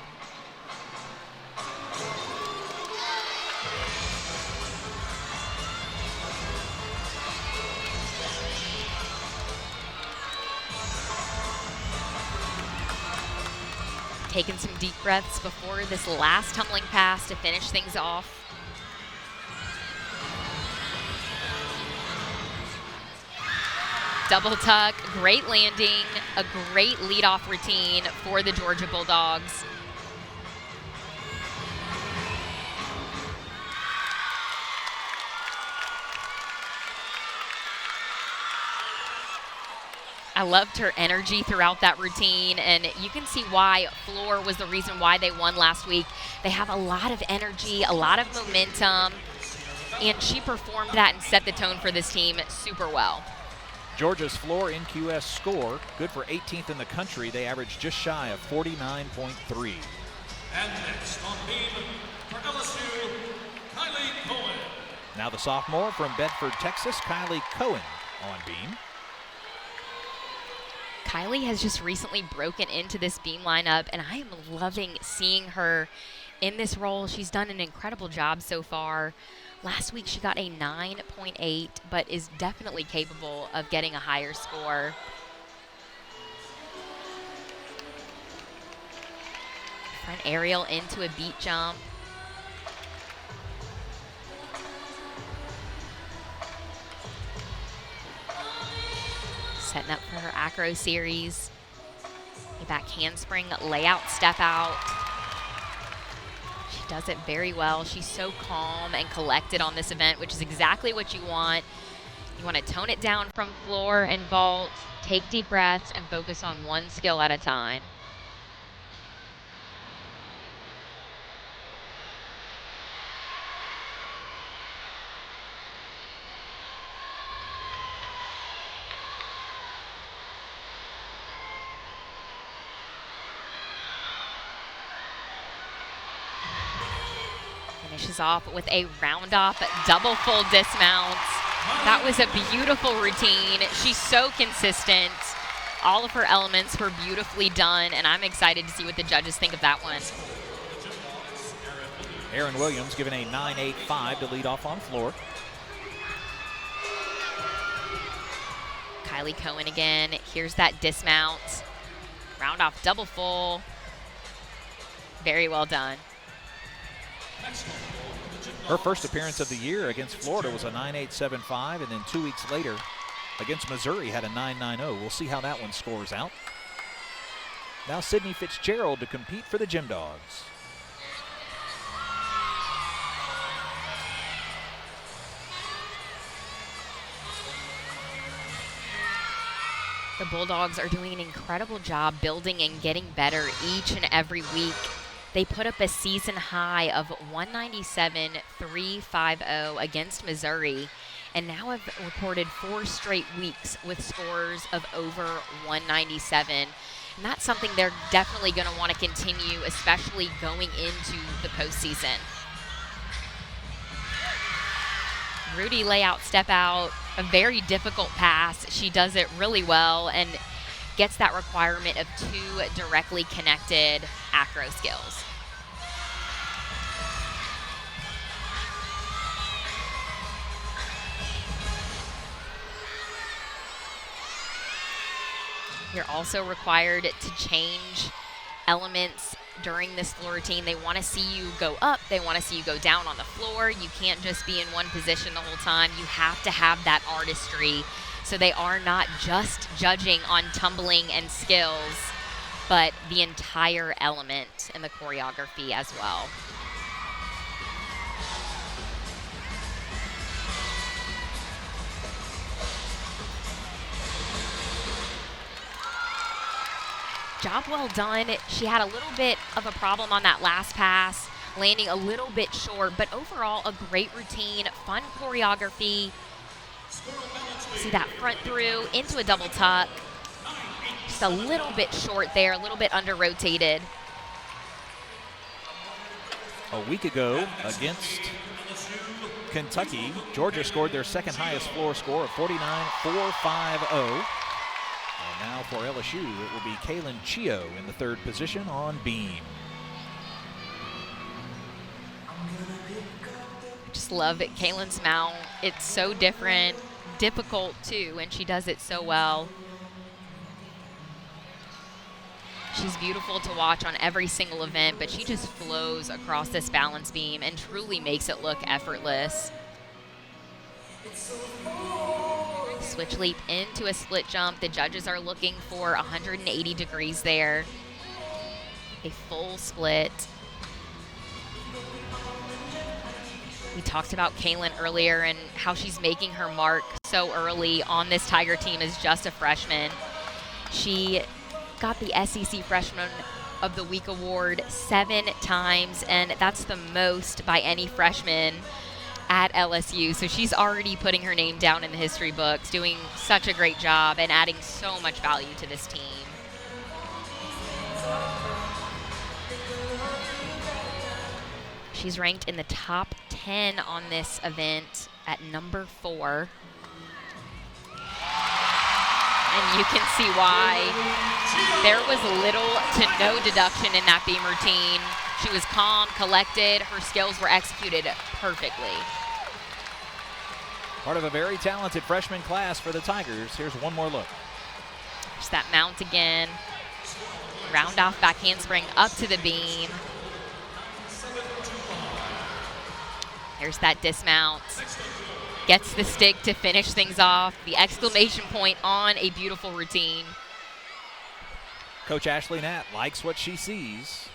Taking some deep breaths before this last tumbling pass to finish things off. Double tuck, great landing, a great leadoff routine for the Georgia Bulldogs. I loved her energy throughout that routine, and you can see why floor was the reason why they won last week. They have a lot of energy, a lot of momentum, and she performed that and set the tone for this team super well. Georgia's floor NQS score, good for 18th in the country. They averaged just shy of 49.3. And next on beam for LSU, Halieigh Cohen. Now the sophomore from Bedford, Texas, Halieigh Cohen on beam. Kylie has just recently broken into this beam lineup, and I am loving seeing her in this role. She's done an incredible job so far. Last week she got a 9.8, but is definitely capable of getting a higher score. Front aerial into a beat jump. Setting up for her acro series. A back handspring, layout, step out. She does it very well. She's so calm and collected on this event, which is exactly what you want. You want to tone it down from floor and vault, take deep breaths, and focus on one skill at a time. Finishes off with a round-off double full dismount. That was a beautiful routine. She's so consistent. All of her elements were beautifully done, and I'm excited to see what the judges think of that one. Aaron Williams given a 9.85 to lead off on floor. Kylie Cohen again. Here's that dismount. Round-off double full. Very well done. Her first appearance of the year against Florida was a 9.875, and then 2 weeks later against Missouri had a 9.90. We'll see how that one scores out. Now Sydney Fitzgerald to compete for the Gym Dogs. The Bulldogs are doing an incredible job building and getting better each and every week. They put up a season high of 197.350 against Missouri, and now have recorded 4 straight weeks with scores of over 197. And that's something they're definitely going to want to continue, especially going into the postseason. Rudy layout, step out, a very difficult pass. She does it really well and gets that requirement of 2 directly connected acro skills. You're also required to change elements during this floor routine. They want to see you go up. They want to see you go down on the floor. You can't just be in one position the whole time. You have to have that artistry. So they are not just judging on tumbling and skills, but the entire element in the choreography as well. Job well done. She had a little bit of a problem on that last pass, landing a little bit short, but overall a great routine, fun choreography. See that front through into a double tuck. Just a little bit short there, a little bit under rotated. A week ago against Kentucky, Georgia scored their second highest floor score of 49.450. And now for LSU, it will be Kaylin Chio in the 3rd position on beam. I just love it. Kaylin's mount, it's so different, difficult too, and she does it so well. She's beautiful to watch on every single event, but she just flows across this balance beam and truly makes it look effortless. Switch leap into a split jump. The judges are looking for 180 degrees there. A full split. We talked about Kaylin earlier and how she's making her mark so early on this Tiger team as just a freshman. She got the SEC Freshman of the Week award 7 times, and that's the most by any freshman at LSU. So she's already putting her name down in the history books, doing such a great job and adding so much value to this team. She's ranked in the top 10 on this event at number 4. And you can see why. There was little to no deduction in that beam routine. She was calm, collected. Her skills were executed perfectly. Part of a very talented freshman class for the Tigers. Here's one more look. Just that mount again. Round off back handspring up to the beam. Here's that dismount. Gets the stick to finish things off. The exclamation point on a beautiful routine. Coach Ashley Natt likes what she sees.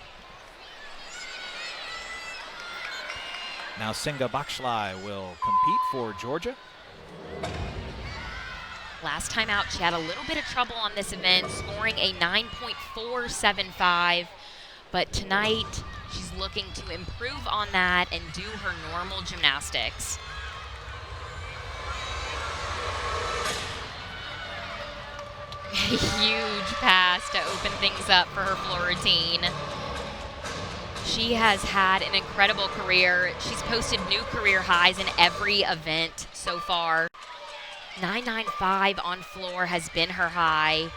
Now Singa Bakshlai will compete for Georgia. Last time out, she had a little bit of trouble on this event, scoring a 9.475. But tonight, she's looking to improve on that and do her normal gymnastics. A huge pass to open things up for her floor routine. She has had an incredible career. She's posted new career highs in every event so far. 9.95 on floor has been her high.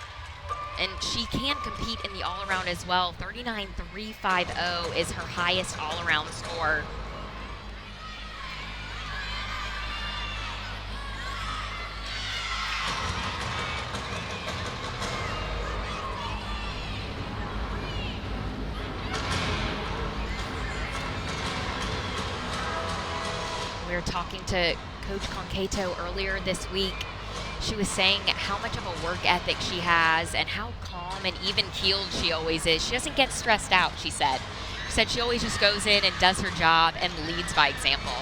And she can compete in the all-around as well. 39.350 is her highest all-around score. We were talking to Coach Concato earlier this week. She was saying how much of a work ethic she has and how calm and even-keeled she always is. She doesn't get stressed out, she said. She said she always just goes in and does her job and leads by example.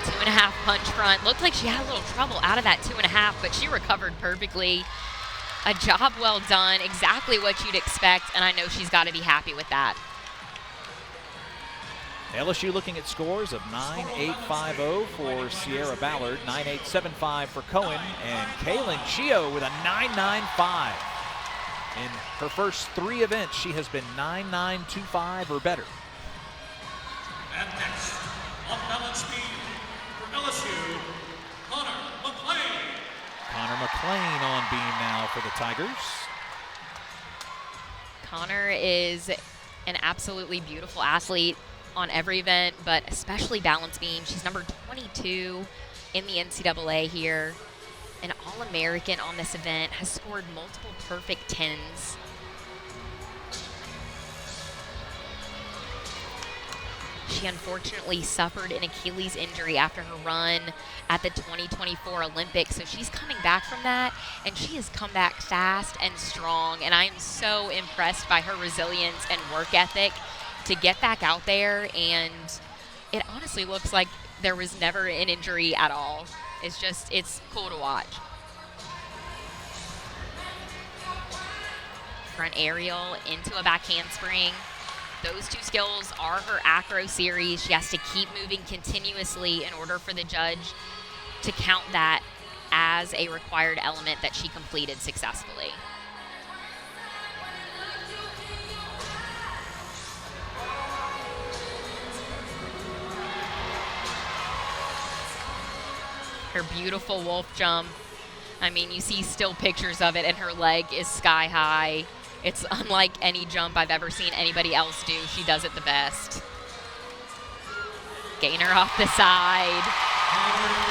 Two and a half punch front. Looked like she had a little trouble out of that 2.5, but she recovered perfectly. A job well done, exactly what you'd expect, and I know she's got to be happy with that. LSU looking at scores of 9.850 for Sierra Ballard, 9.875 for Cohen, and Kaylin Chio with a 9.95. In her first 3 events, she has been 9.925 or better. And next, on balance speed for LSU, Connor McClain. Connor McClain on beam now for the Tigers. Connor is an absolutely beautiful athlete on every event, but especially balance beam. She's number 22 in the NCAA here. An All-American on this event, has scored multiple perfect 10s. She unfortunately suffered an Achilles injury after her run at the 2024 Olympics, so she's coming back from that, and she has come back fast and strong, and I am so impressed by her resilience and work ethic to get back out there, and it honestly looks like there was never an injury at all. It's cool to watch. Front aerial into a back handspring. Those 2 skills are her acro series. She has to keep moving continuously in order for the judge to count that as a required element that she completed successfully. Her beautiful wolf jump. I mean, you see still pictures of it, and her leg is sky high. It's unlike any jump I've ever seen anybody else do. She does it the best. Gainer off the side.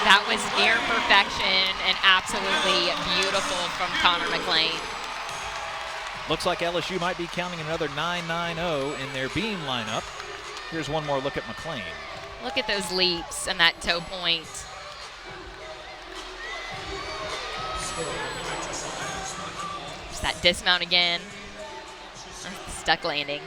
That was near perfection and absolutely beautiful from Connor McClain. Looks like LSU might be counting another 9.90 in their beam lineup. Here's one more look at McClain. Look at those leaps and that toe point. Just that dismount again. Stuck landing.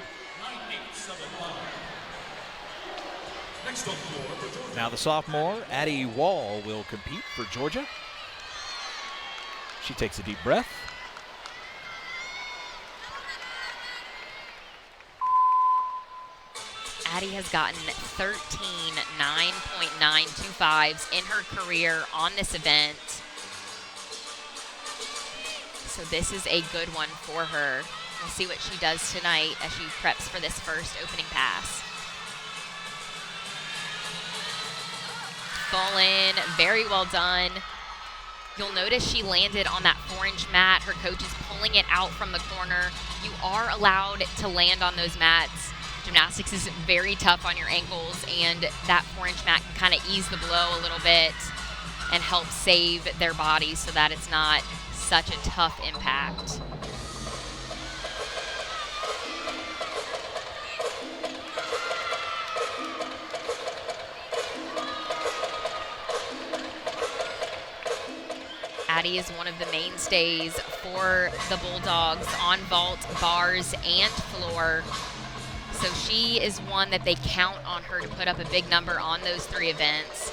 Now the sophomore, Addie Wall, will compete for Georgia. She takes a deep breath. Addie has gotten 13 9.925s in her career on this event. So this is a good one for her. We'll see what she does tonight as she preps for this first opening pass. Full in, very well done. You'll notice she landed on that 4-inch mat. Her coach is pulling it out from the corner. You are allowed to land on those mats. Gymnastics is very tough on your ankles, and that 4-inch mat can kind of ease the blow a little bit and help save their bodies so that it's not such a tough impact. is one of the mainstays for the Bulldogs on vault, bars, and floor. So she is one that they count on her to put up a big number on those 3 events.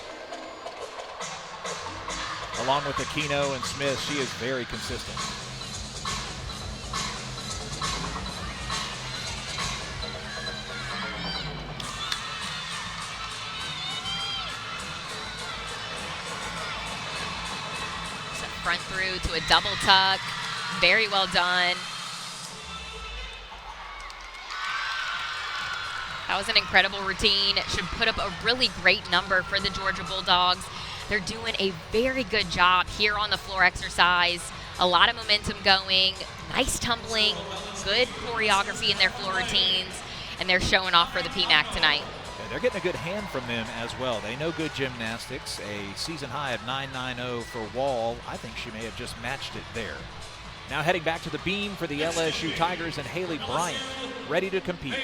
Along with Aquino and Smith, she is very consistent. Front through to a double tuck. Very well done. That was an incredible routine. It should put up a really great number for the Georgia Bulldogs. They're doing a very good job here on the floor exercise. A lot of momentum going, nice tumbling, good choreography in their floor routines, and they're showing off for the PMAC tonight. They're getting a good hand from them as well. They know good gymnastics. A season high of 9.90 for Wall. I think she may have just matched it there. Now heading back to the beam for the LSU Tigers and Halieigh Bryant, ready to compete.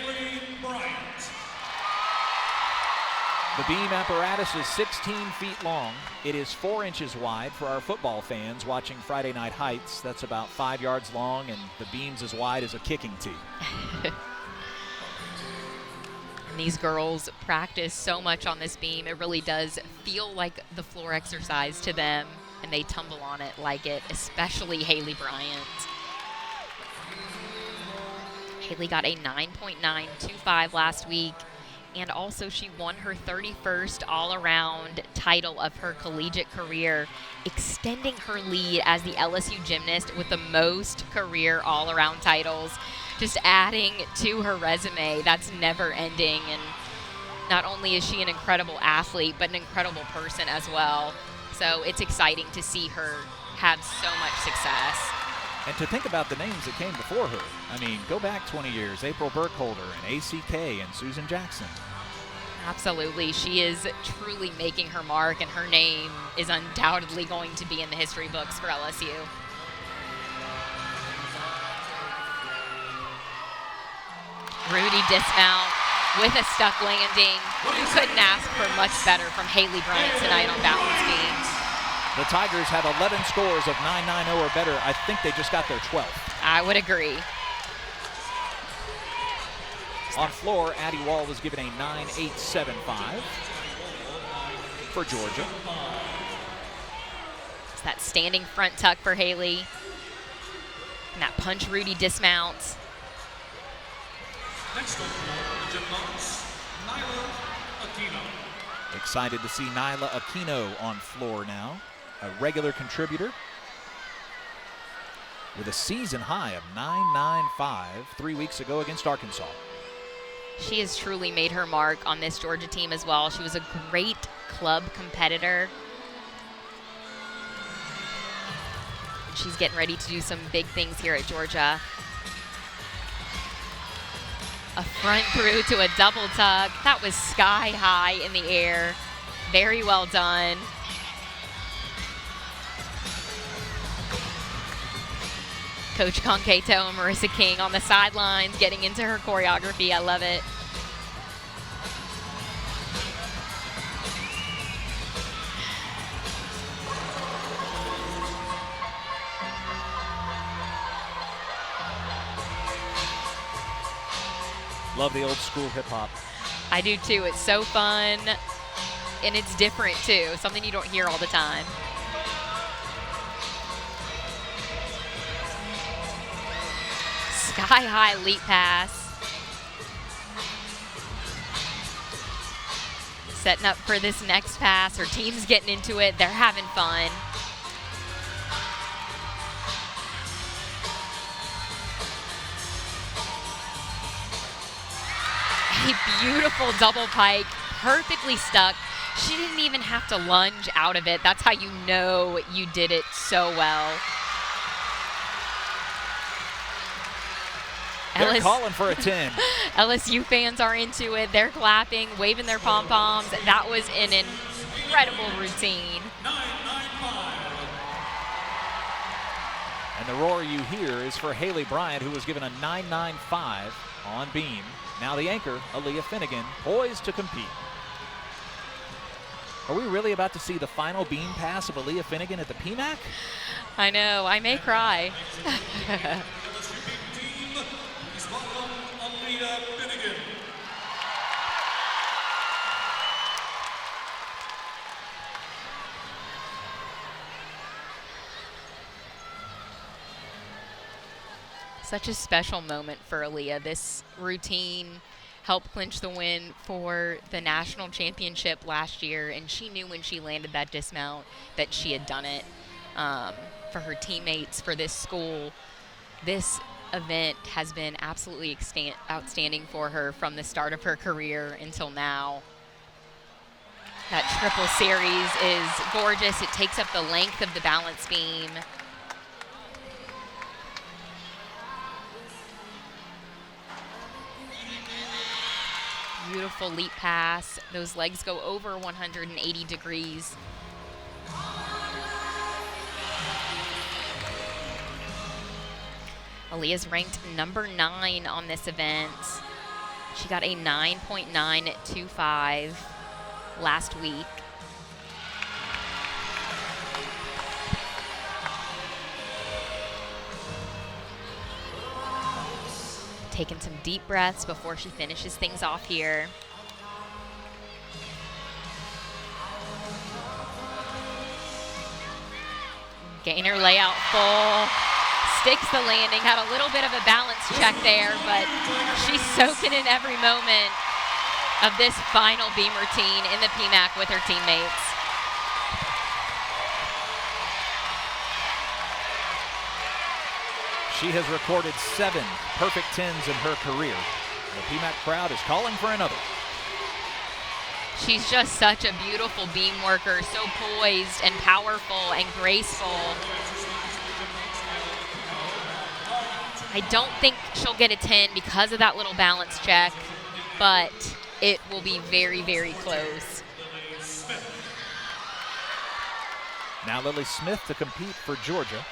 The beam apparatus is 16 feet long. It is 4 inches wide for our football fans watching Friday Night Heights. That's about 5 yards long, and the beam's as wide as a kicking tee. These girls practice so much on this beam. It really does feel like the floor exercise to them, and they tumble on it like it, especially Halieigh Bryant. Halieigh got a 9.925 last week, and also she won her 31st all-around title of her collegiate career, extending her lead as the LSU gymnast with the most career all-around titles. Just adding to her resume. That's never ending. And not only is she an incredible athlete, but an incredible person as well. So it's exciting to see her have so much success. And to think about the names that came before her. I mean, go back 20 years, April Burkholder and ACK and Susan Jackson. Absolutely. She is truly making her mark, and her name is undoubtedly going to be in the history books for LSU. Rudy dismount with a stuck landing. You couldn't ask for much better from Halieigh Bryant tonight on balance beams. The Tigers have 11 scores of 9.90 or better. I think they just got their 12th. I would agree. On floor, Addie Wall was given a 9.875 for Georgia. It's that standing front tuck for Halieigh. And that punch Rudy dismount. Next on the gymnastics, Nyla Aquino. Excited to see Nyla Aquino on floor now. A regular contributor with a season high of 9.95 3 weeks ago against Arkansas. She has truly made her mark on this Georgia team as well. She was a great club competitor. She's getting ready to do some big things here at Georgia. A front through to a double tuck. That was sky high in the air. Very well done. Coach Concato and Marissa King on the sidelines getting into her choreography. I love it. Love the old school hip hop. I do too. It's so fun, and it's different too. Something you don't hear all the time. Sky high leap pass. Setting up for this next pass. Her team's getting into it. They're having fun. A beautiful double pike, perfectly stuck. She didn't even have to lunge out of it. That's how you know you did it so well. They're calling for a 10. LSU fans are into it. They're clapping, waving their pom-poms. That was an incredible routine. And the roar you hear is for Halieigh Bryant, who was given a 9.95 on beam. Now the anchor, Aaliyah Finnegan, poised to compete. Are we really about to see the final beam pass of Halieigh Finnegan at the PMAC? I know, I may cry. Such a special moment for Halieigh. This routine helped clinch the win for the national championship last year, and she knew when she landed that dismount that she had done it for her teammates, for this school. This event has been absolutely outstanding for her from the start of her career until now. That triple series is gorgeous. It takes up the length of the balance beam. Beautiful leap pass. Those legs go over 180 degrees. Halieigh's ranked number 9 on this event. She got a 9.925 last week. Taking some deep breaths before she finishes things off here. Gainer layout full. Sticks the landing, had a little bit of a balance check there, but she's soaking in every moment of this final beam routine in the PMAC with her teammates. She has recorded 7 perfect 10s in her career. The PMAC crowd is calling for another. She's just such a beautiful beam worker, so poised and powerful and graceful. I don't think she'll get a 10 because of that little balance check, but it will be very, very close. Now Lily Smith to compete for Georgia.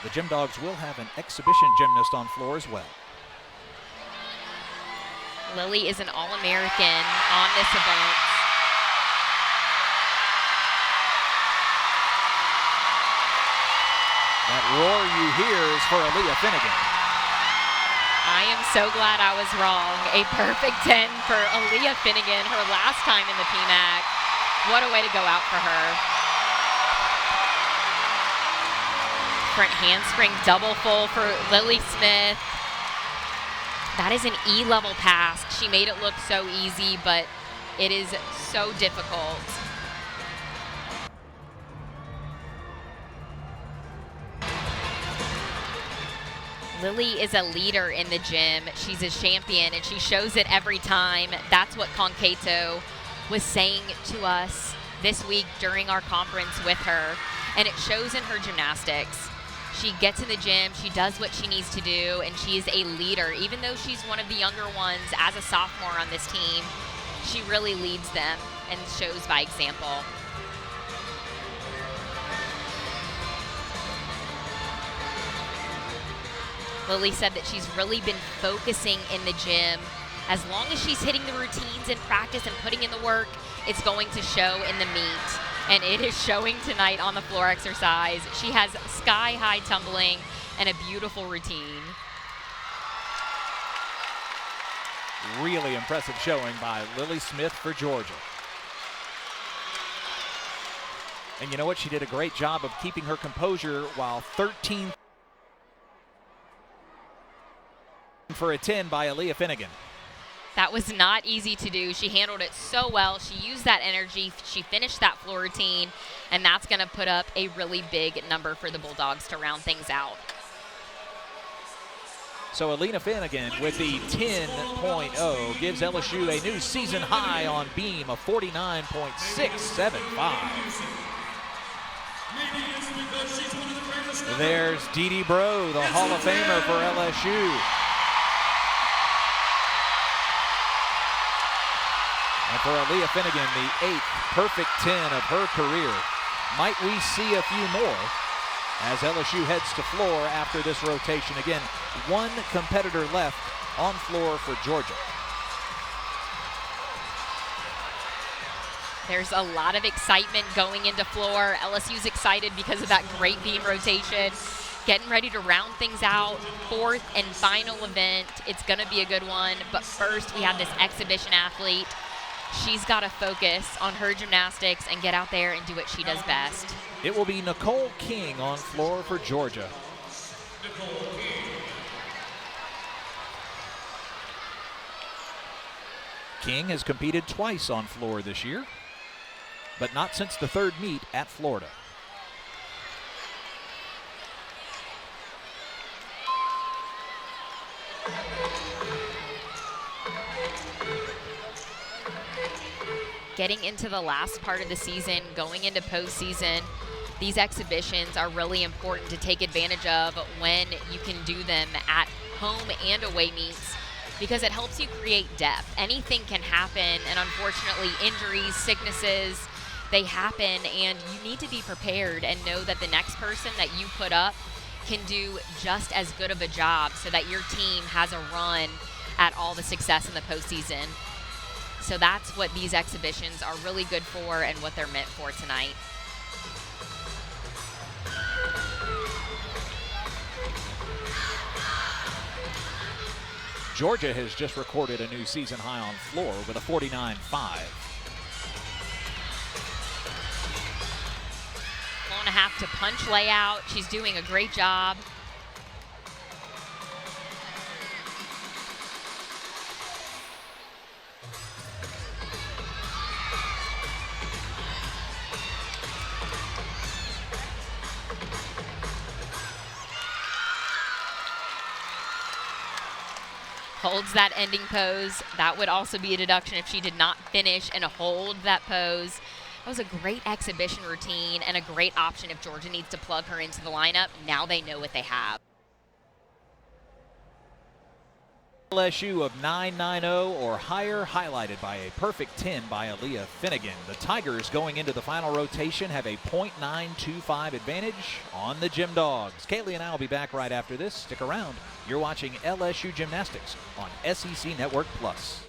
The Gym Dogs will have an exhibition gymnast on floor as well. Lily is an All-American on this event. That roar you hear is for Halieigh Finnegan. I am so glad I was wrong. A perfect 10 for Halieigh Finnegan, her last time in the PMAC. What a way to go out for her. Front handspring double full for Lily Smith. That is an E-level pass. She made it look so easy, but it is so difficult. Lily is a leader in the gym. She's a champion, and she shows it every time. That's what Concato was saying to us this week during our conference with her, and it shows in her gymnastics. She gets in the gym, she does what she needs to do, and she is a leader. Even though she's one of the younger ones as a sophomore on this team, she really leads them and shows by example. Lily said that she's really been focusing in the gym. As long as she's hitting the routines in practice and putting in the work, it's going to show in the meet. And it is showing tonight on the floor exercise. She has sky-high tumbling and a beautiful routine. Really impressive showing by Lily Smith for Georgia. And you know what? She did a great job of keeping her composure while 13 for a 10 by Halieigh Finnegan. That was not easy to do. She handled it so well. She used that energy. She finished that floor routine, and that's going to put up a really big number for the Bulldogs to round things out. So Halieigh Finnegan with the 10.0 gives LSU a new season high on beam of 49.675. There's Dee Bro, the Hall of Famer for LSU. And for Halieigh Finnegan, the 8th perfect 10 of her career. Might we see a few more as LSU heads to floor after this rotation? Again, one competitor left on floor for Georgia. There's a lot of excitement going into floor. LSU's excited because of that great beam rotation. Getting ready to round things out. Fourth and final event. It's going to be a good one. But first, we have this exhibition athlete. She's got to focus on her gymnastics and get out there and do what she does best. It will be Nicole King on floor for Georgia. King has competed twice on floor this year, but not since the third meet at Florida. Getting into the last part of the season, going into postseason, these exhibitions are really important to take advantage of when you can do them at home and away meets, because it helps you create depth. Anything can happen, and unfortunately injuries, sicknesses, they happen, and you need to be prepared and know that the next person that you put up can do just as good of a job so that your team has a run at all the success in the postseason. So that's what these exhibitions are really good for and what they're meant for tonight. Georgia has just recorded a new season high on floor with a 49.5. Won't have to punch layout. She's doing a great job. Holds that ending pose. That would also be a deduction if she did not finish and hold that pose. That was a great exhibition routine and a great option if Georgia needs to plug her into the lineup. Now they know what they have. LSU of 9.90 or higher, highlighted by a perfect 10 by Halieigh Finnegan. The Tigers going into the final rotation have a .925 advantage on the Gym Dogs. Kaylee and I will be back right after this. Stick around. You're watching LSU Gymnastics on SEC Network Plus.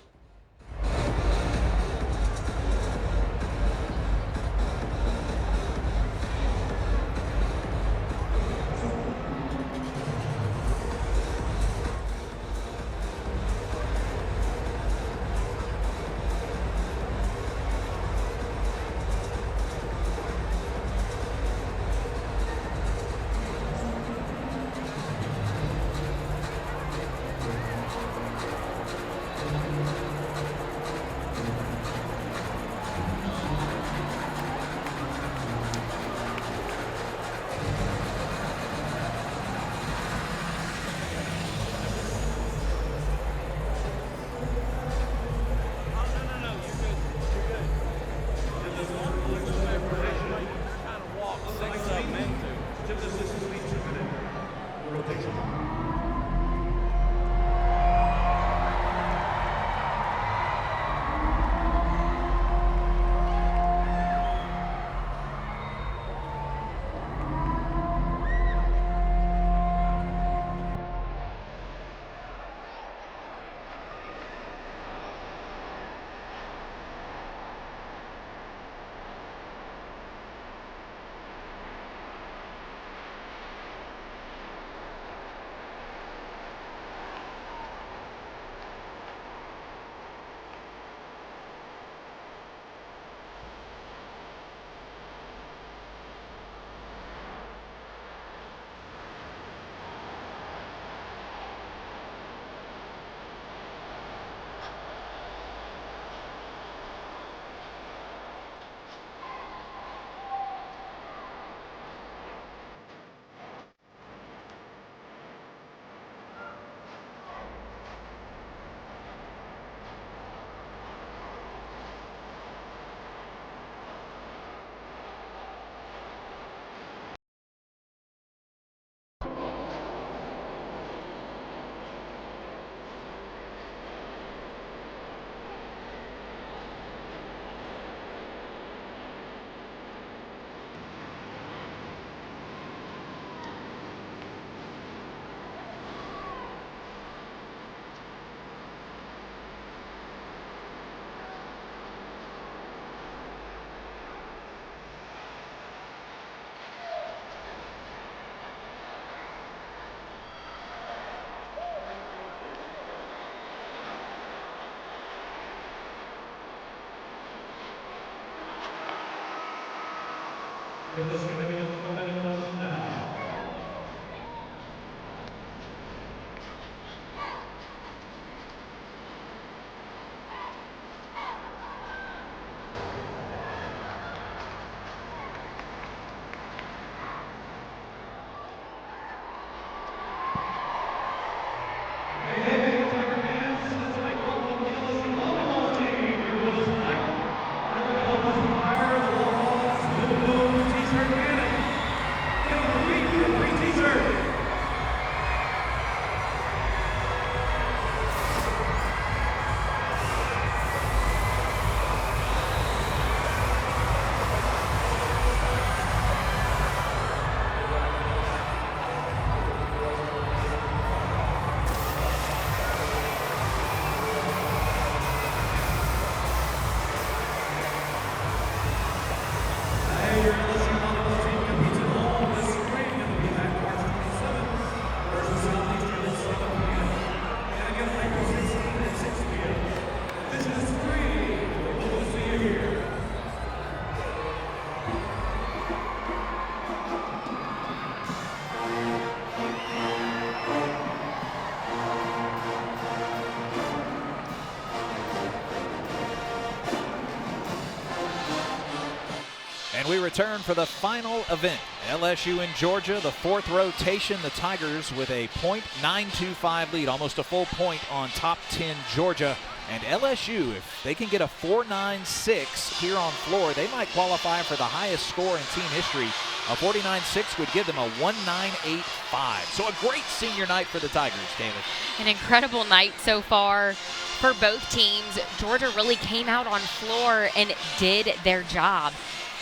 And we return for the final event. LSU in Georgia, the fourth rotation. The Tigers with a .925 lead, almost a full point on top 10 Georgia. And LSU, if they can get a 4.96 here on floor, they might qualify for the highest score in team history. A 49.6 would give them a 1.985. So a great senior night for the Tigers, Kaylee. An incredible night so far for both teams. Georgia really came out on floor and did their job.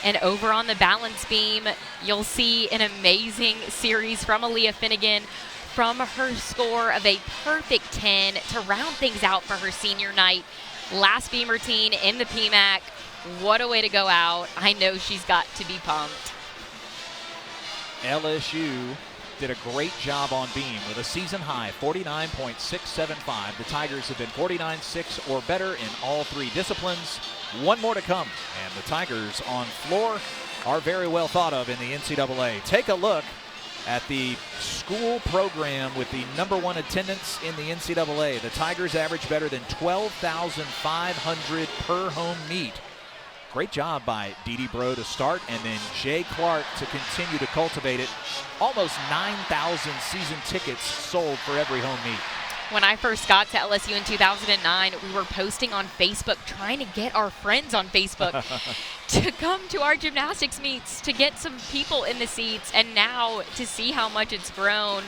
And over on the balance beam, you'll see an amazing series from Halieigh Finnegan, from her score of a perfect 10 to round things out for her senior night. Last beam routine in the PMAC. What a way to go out. I know she's got to be pumped. LSU did a great job on beam with a season high 49.675. The Tigers have been 49.6 or better in all three disciplines. One more to come, and the Tigers on floor are very well thought of in the NCAA. Take a look at the school program with the #1 attendance in the NCAA. The Tigers average better than 12,500 per home meet. Great job by Dee Bro to start, and then Jay Clark to continue to cultivate it. Almost 9,000 season tickets sold for every home meet. When I first got to LSU in 2009, we were posting on Facebook, trying to get our friends on Facebook to come to our gymnastics meets, to get some people in the seats. And now to see how much it's grown,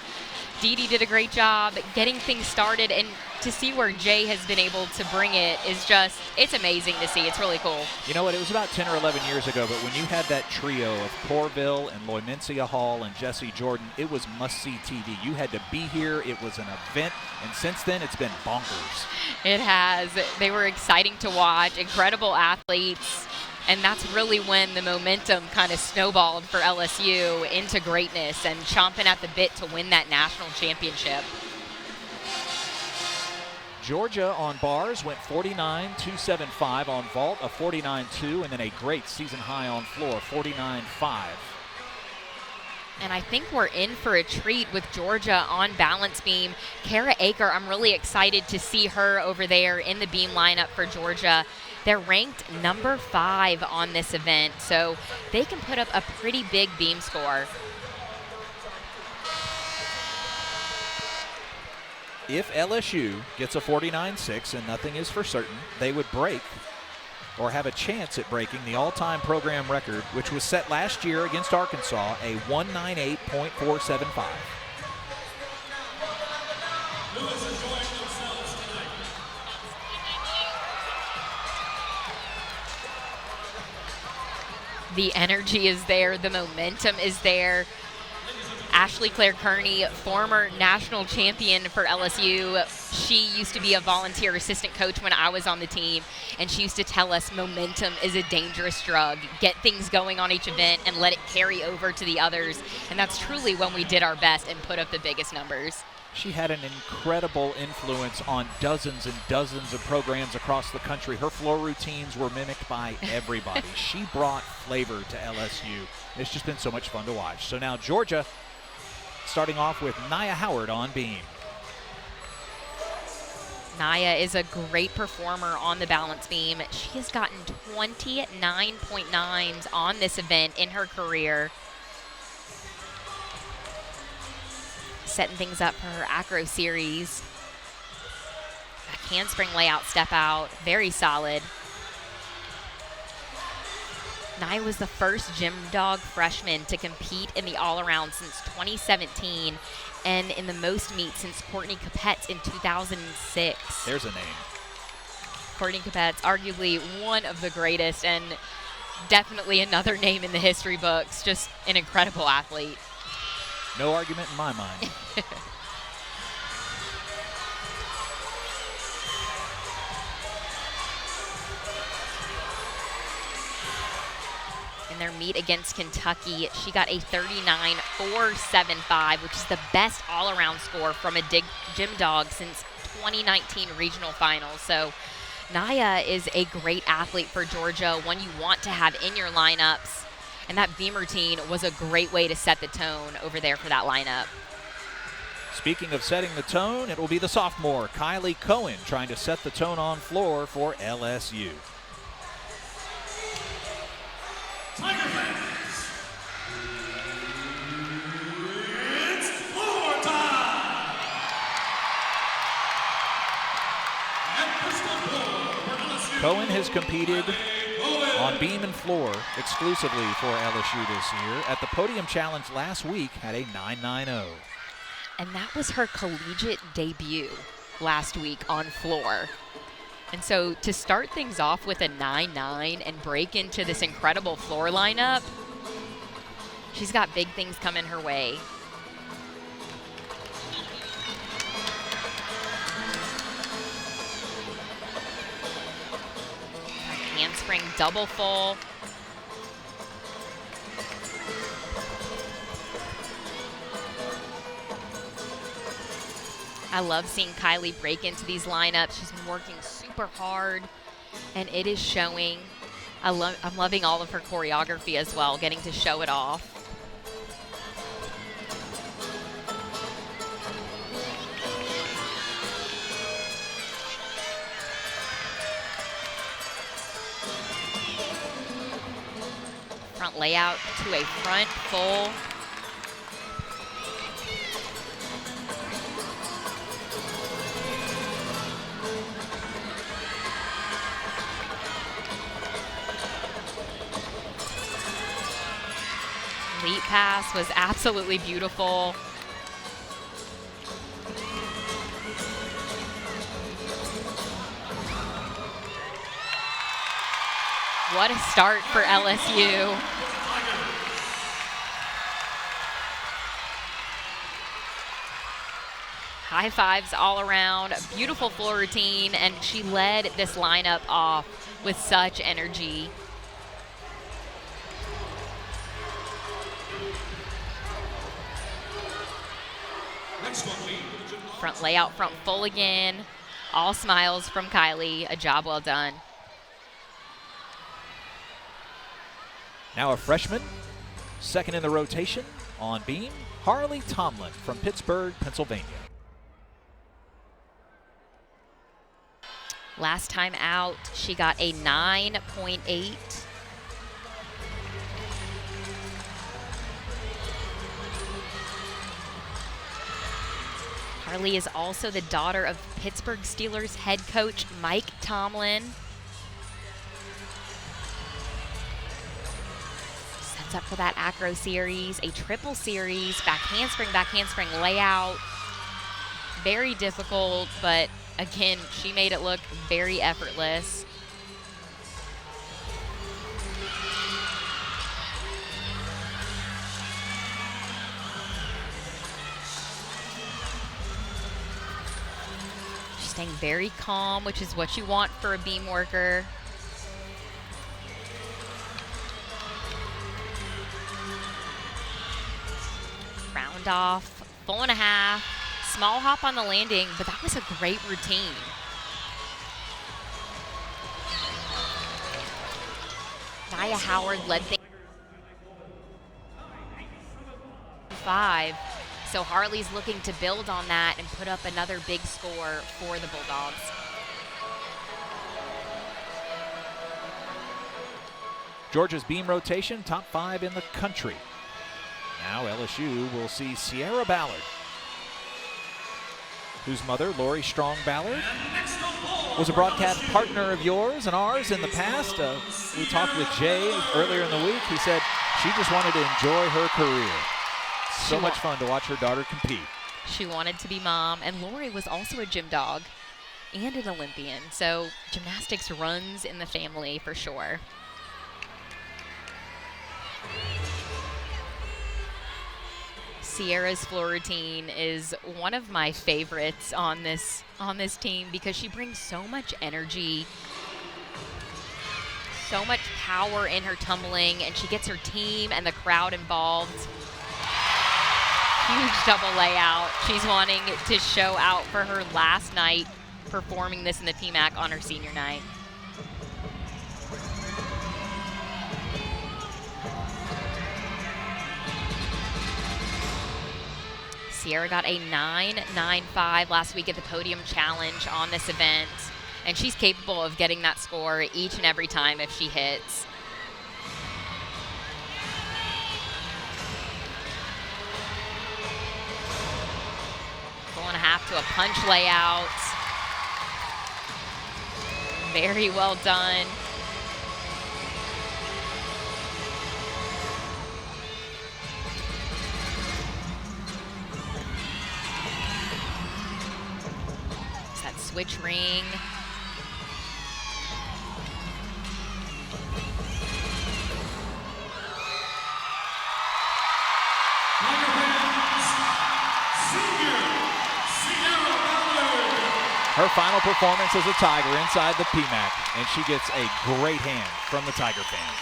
Dee did a great job getting things started, and to see where Jay has been able to bring it is just, it's amazing to see. It's really cool. You know what, it was about 10 or 11 years ago, but when you had that trio of Corville and Loymencia Hall and Jesse Jordan, it was must-see TV. You had to be here. It was an event, and since then, it's been bonkers. It has. They were exciting to watch, incredible athletes, and that's really when the momentum kind of snowballed for LSU into greatness and chomping at the bit to win that national championship. Georgia on bars went 49.275, on vault a 49.2, and then a great season high on floor, 49.5. And I think we're in for a treat with Georgia on balance beam. Kara Aker, I'm really excited to see her over there in the beam lineup for Georgia. They're ranked #5 on this event, so they can put up a pretty big beam score. If LSU gets a 49.6, and nothing is for certain, they would break or have a chance at breaking the all-time program record, which was set last year against Arkansas, a 198.475. The energy is there, the momentum is there. Ashley Claire Kearney, former national champion for LSU. She used to be a volunteer assistant coach when I was on the team, and she used to tell us momentum is a dangerous drug. Get things going on each event and let it carry over to the others, and that's truly when we did our best and put up the biggest numbers. She had an incredible influence on dozens and dozens of programs across the country. Her floor routines were mimicked by everybody. She brought flavor to LSU. It's just been so much fun to watch. So now Georgia starting off with Nia Howard on beam. Nia is a great performer on the balance beam. She has gotten 29.9s on this event in her career. Setting things up for her acro series. Back handspring layout, step out, very solid. Nia was the first gym dog freshman to compete in the all-around since 2017 and in the most meets since Courtney Capet's in 2006. There's a name. Courtney Capet's arguably one of the greatest and definitely another name in the history books. Just an incredible athlete. No argument in my mind. In their meet against Kentucky, she got a 39.475, which is the best all-around score from a gym dog since 2019 regional finals. So Nia is a great athlete for Georgia, one you want to have in your lineups. And that beam routine was a great way to set the tone over there for that lineup. Speaking of setting the tone, it will be the sophomore, Halieigh Cohen, trying to set the tone on floor for LSU. Tiger fans, it's floor time! And pistol floor for LSU. Cohen has competed on beam and floor exclusively for LSU this year. At the Podium Challenge last week, had a 9.90. And that was her collegiate debut last week on floor. And so to start things off with a 9.9 and break into this incredible floor lineup, she's got big things coming her way. Handspring double full. I love seeing Halieigh break into these lineups. She's been working super hard, and it is showing. I'm loving all of her choreography as well, getting to show it off. Front layout to a front full. Leap pass was absolutely beautiful. What a start for LSU. High fives all around, beautiful floor routine, and she led this lineup off with such energy. Front layout, front full again. All smiles from Halieigh, a job well done. Now a freshman, second in the rotation on beam, Halieigh Tomlin from Pittsburgh, Pennsylvania. Last time out, she got a 9.8. Halieigh is also the daughter of Pittsburgh Steelers head coach Mike Tomlin. Sets up for that acro series, a triple series, back handspring layout. Very difficult, but again, she made it look very effortless. She's staying very calm, which is what you want for a beam worker. Round off, 4.5. small hop on the landing, but that was a great routine. Nia Howard led things 5. So Harleigh's looking to build on that and put up another big score for the Bulldogs. Georgia's beam rotation, top 5 in the country. Now LSU will see Sierra Ballard, whose mother, Lori Strong Ballard, was a broadcast partner of yours and ours in the past. We talked with Jay earlier in the week. He said she just wanted to enjoy her career. So much fun to watch her daughter compete. She wanted to be mom, and Lori was also a gym dog and an Olympian. So gymnastics runs in the family for sure. Sierra's floor routine is one of my favorites on this team because she brings so much energy, so much power in her tumbling, and she gets her team and the crowd involved. Huge double layout. She's wanting to show out for her last night performing this in the PMAC on her senior night. Sierra got a 9.95 last week at the Podium Challenge on this event, and she's capable of getting that score each and every time if she hits. Full and a half to a punch layout. Very well done. Switch ring. Her final performance as a Tiger inside the PMAC, and she gets a great hand from the Tiger fans.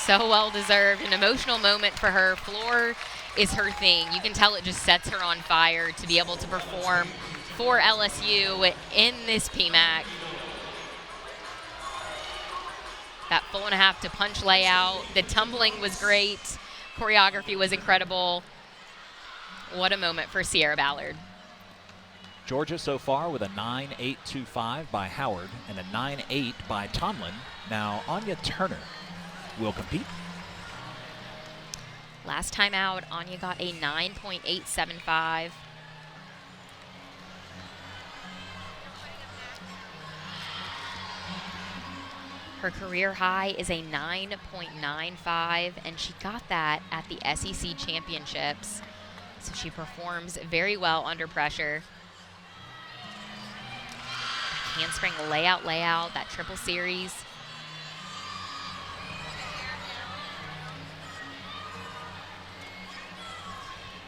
So well deserved. An emotional moment for her. Floor is her thing. You can tell it just sets her on fire to be able to perform for LSU in this PMAC. That full and a half to punch layout. The tumbling was great. Choreography was incredible. What a moment for Sierra Ballard. Georgia so far with a 9.825 by Howard and a 9.8 by Tomlin. Now Anya Turner will compete. Last time out, Anya got a 9.875. Her career high is a 9.95, and she got that at the SEC Championships. So she performs very well under pressure. Handspring layout, that triple series.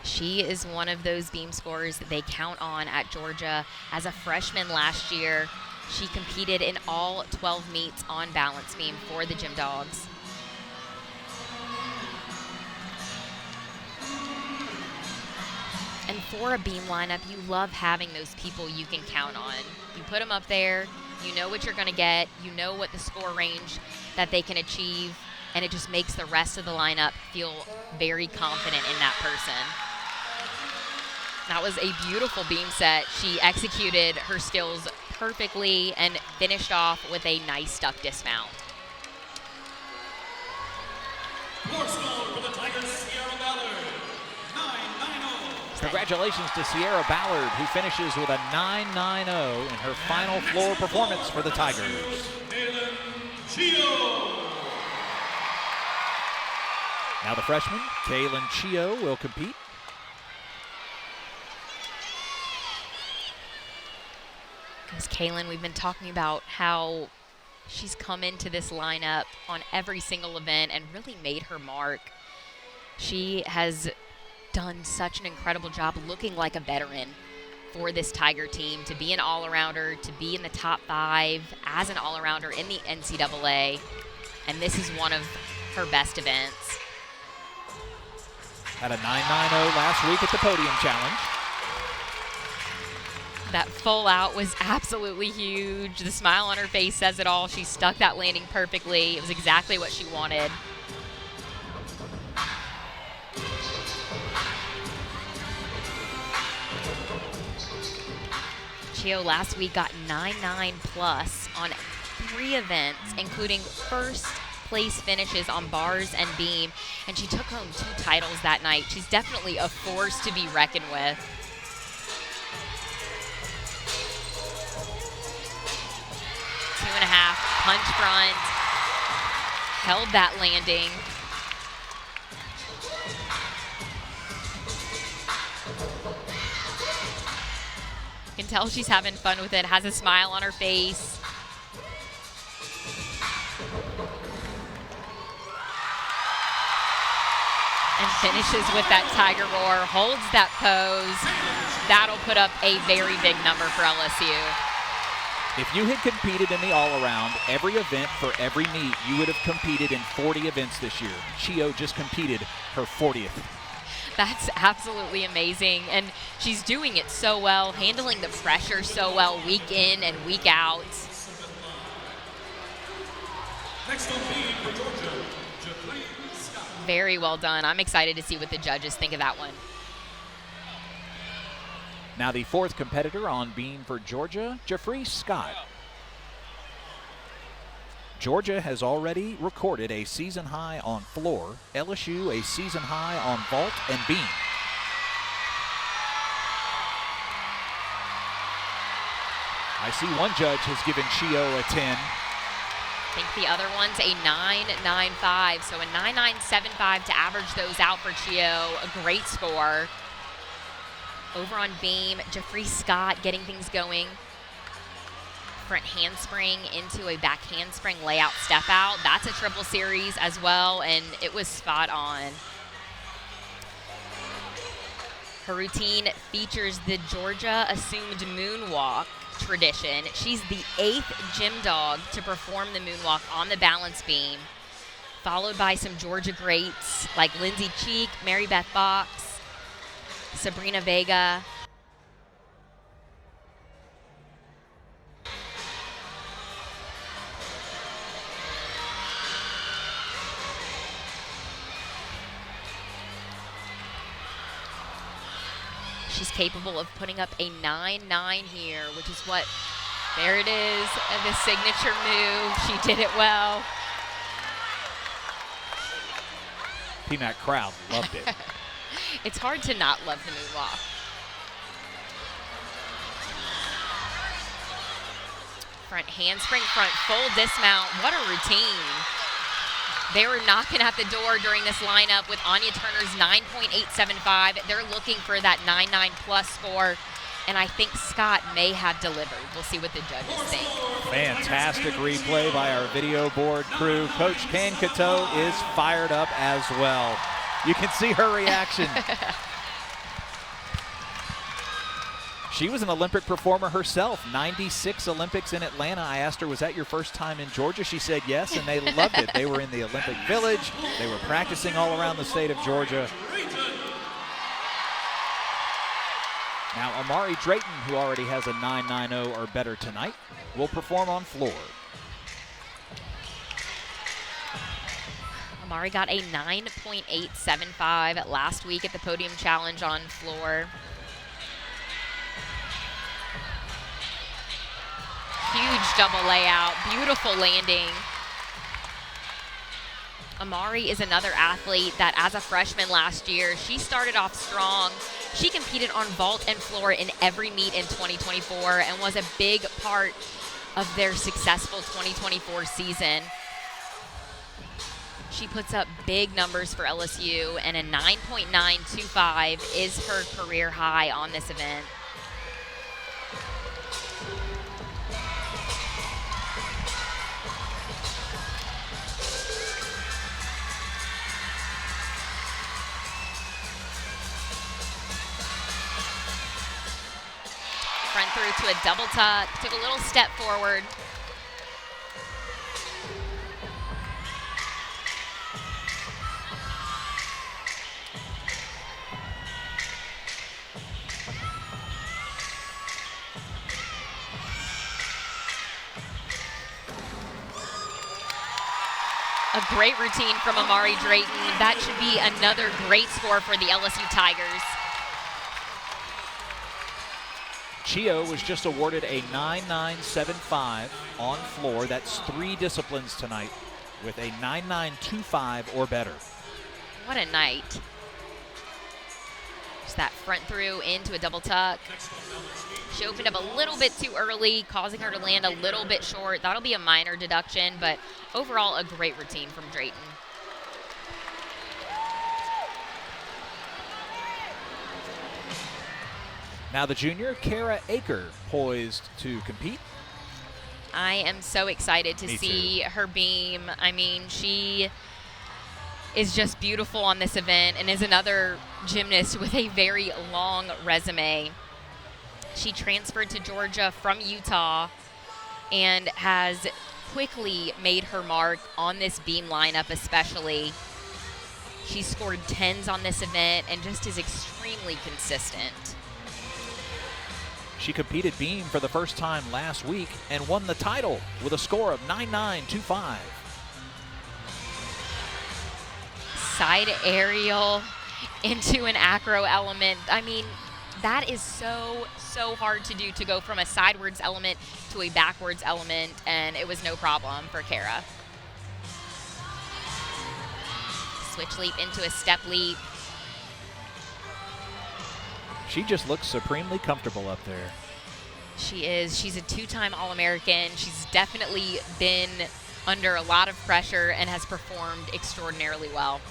She is one of those beam scorers that they count on at Georgia. As a freshman last year, she competed in all 12 meets on balance beam for the Gym Dogs. And for a beam lineup, you love having those people you can count on. You put them up there, you know what you're going to get, you know what the score range that they can achieve, and it just makes the rest of the lineup feel very confident in that person. That was a beautiful beam set. She executed her skills perfectly and finished off with a nice stuck dismount. For the Tigers, Sierra Ballard, 9.90. Congratulations to Sierra Ballard, who finishes with a 9.90 in her final floor performance for the Tigers. Now the freshman, Kaylin Chio, will compete. Because Kaylin, we've been talking about how she's come into this lineup on every single event and really made her mark. She has done such an incredible job looking like a veteran for this Tiger team, to be an all-arounder, to be in the top 5 as an all-arounder in the NCAA, and this is one of her best events. Had a 9.90 last week at the Podium Challenge. That full out was absolutely huge. The smile on her face says it all. She stuck that landing perfectly. It was exactly what she wanted. Chio last week got 9-9 plus on 3 events, including first place finishes on bars and beam, and she took home 2 titles that night. She's definitely a force to be reckoned with. Two and a half, punch front, held that landing. You can tell she's having fun with it, has a smile on her face. And finishes with that tiger roar, holds that pose. That'll put up a very big number for LSU. If you had competed in the all-around, every event for every meet, you would have competed in 40 events this year. Chio just competed her 40th. That's absolutely amazing, and she's doing it so well, handling the pressure so well week in and week out. Next on beam for Georgia, Jeffrey Scott. Very well done. I'm excited to see what the judges think of that one. Now the 4th competitor on beam for Georgia, Jeffrey Scott. Georgia has already recorded a season high on floor, LSU a season high on vault and beam. I see one judge has given Chio a 10. I think the other one's a 9.95, so a 9.975 to average those out for Chio. A great score. Over on beam, Jeffrey Scott getting things going. Front handspring into a back handspring layout step out. That's a triple series as well, and it was spot on. Her routine features the Georgia assumed moonwalk tradition. She's the 8th gym dog to perform the moonwalk on the balance beam, followed by some Georgia greats like Lindsay Cheek, Mary Beth Fox, Sabrina Vega. She's capable of putting up a 9.9 here, which is what, there it is, the signature move. She did it well. I think that crowd loved it. It's hard to not love the moonwalk. Front handspring, front full dismount. What a routine. They were knocking at the door during this lineup with Anya Turner's 9.875. They're looking for that 9.9 plus score, and I think Scott may have delivered. We'll see what the judges think. Fantastic replay by our video board crew. Coach Kane Cateau is fired up as well. You can see her reaction. She was an Olympic performer herself, 96 Olympics in Atlanta. I asked her, was that your first time in Georgia? She said yes, and they loved it. They were in the Olympic Village. They were practicing all around the state of Georgia. Now, Amari Drayton, who already has a 9.90 or better tonight, will perform on floor. Amari got a 9.875 last week at the Podium Challenge on floor. Huge double layout, beautiful landing. Amari is another athlete that as a freshman last year, she started off strong. She competed on vault and floor in every meet in 2024 and was a big part of their successful 2024 season. She puts up big numbers for LSU, and a 9.925 is her career high on this event. Front through to a double tuck, took a little step forward. A great routine from Amari Drayton. That should be another great score for the LSU Tigers. Chio was just awarded a 9.975 on floor. That's 3 disciplines tonight with a 9.925 or better. What a night. Just that front through into a double tuck. She opened up a little bit too early, causing her to land a little bit short. That'll be a minor deduction, but overall a great routine from Drayton. Now the junior, Kara Aker, poised to compete. I am so excited to see her beam. I mean, she is just beautiful on this event and is another gymnast with a very long resume. She transferred to Georgia from Utah and has quickly made her mark on this beam lineup especially. She scored 10s on this event and just is extremely consistent. She competed beam for the first time last week and won the title with a score of 9.925. Side aerial into an acro element. I mean, that is so hard to do, to go from a sidewards element to a backwards element, and it was no problem for Kara. Switch leap into a step leap. She just looks supremely comfortable up there. She is. She's a 2-time All-American. She's definitely been under a lot of pressure and has performed extraordinarily well.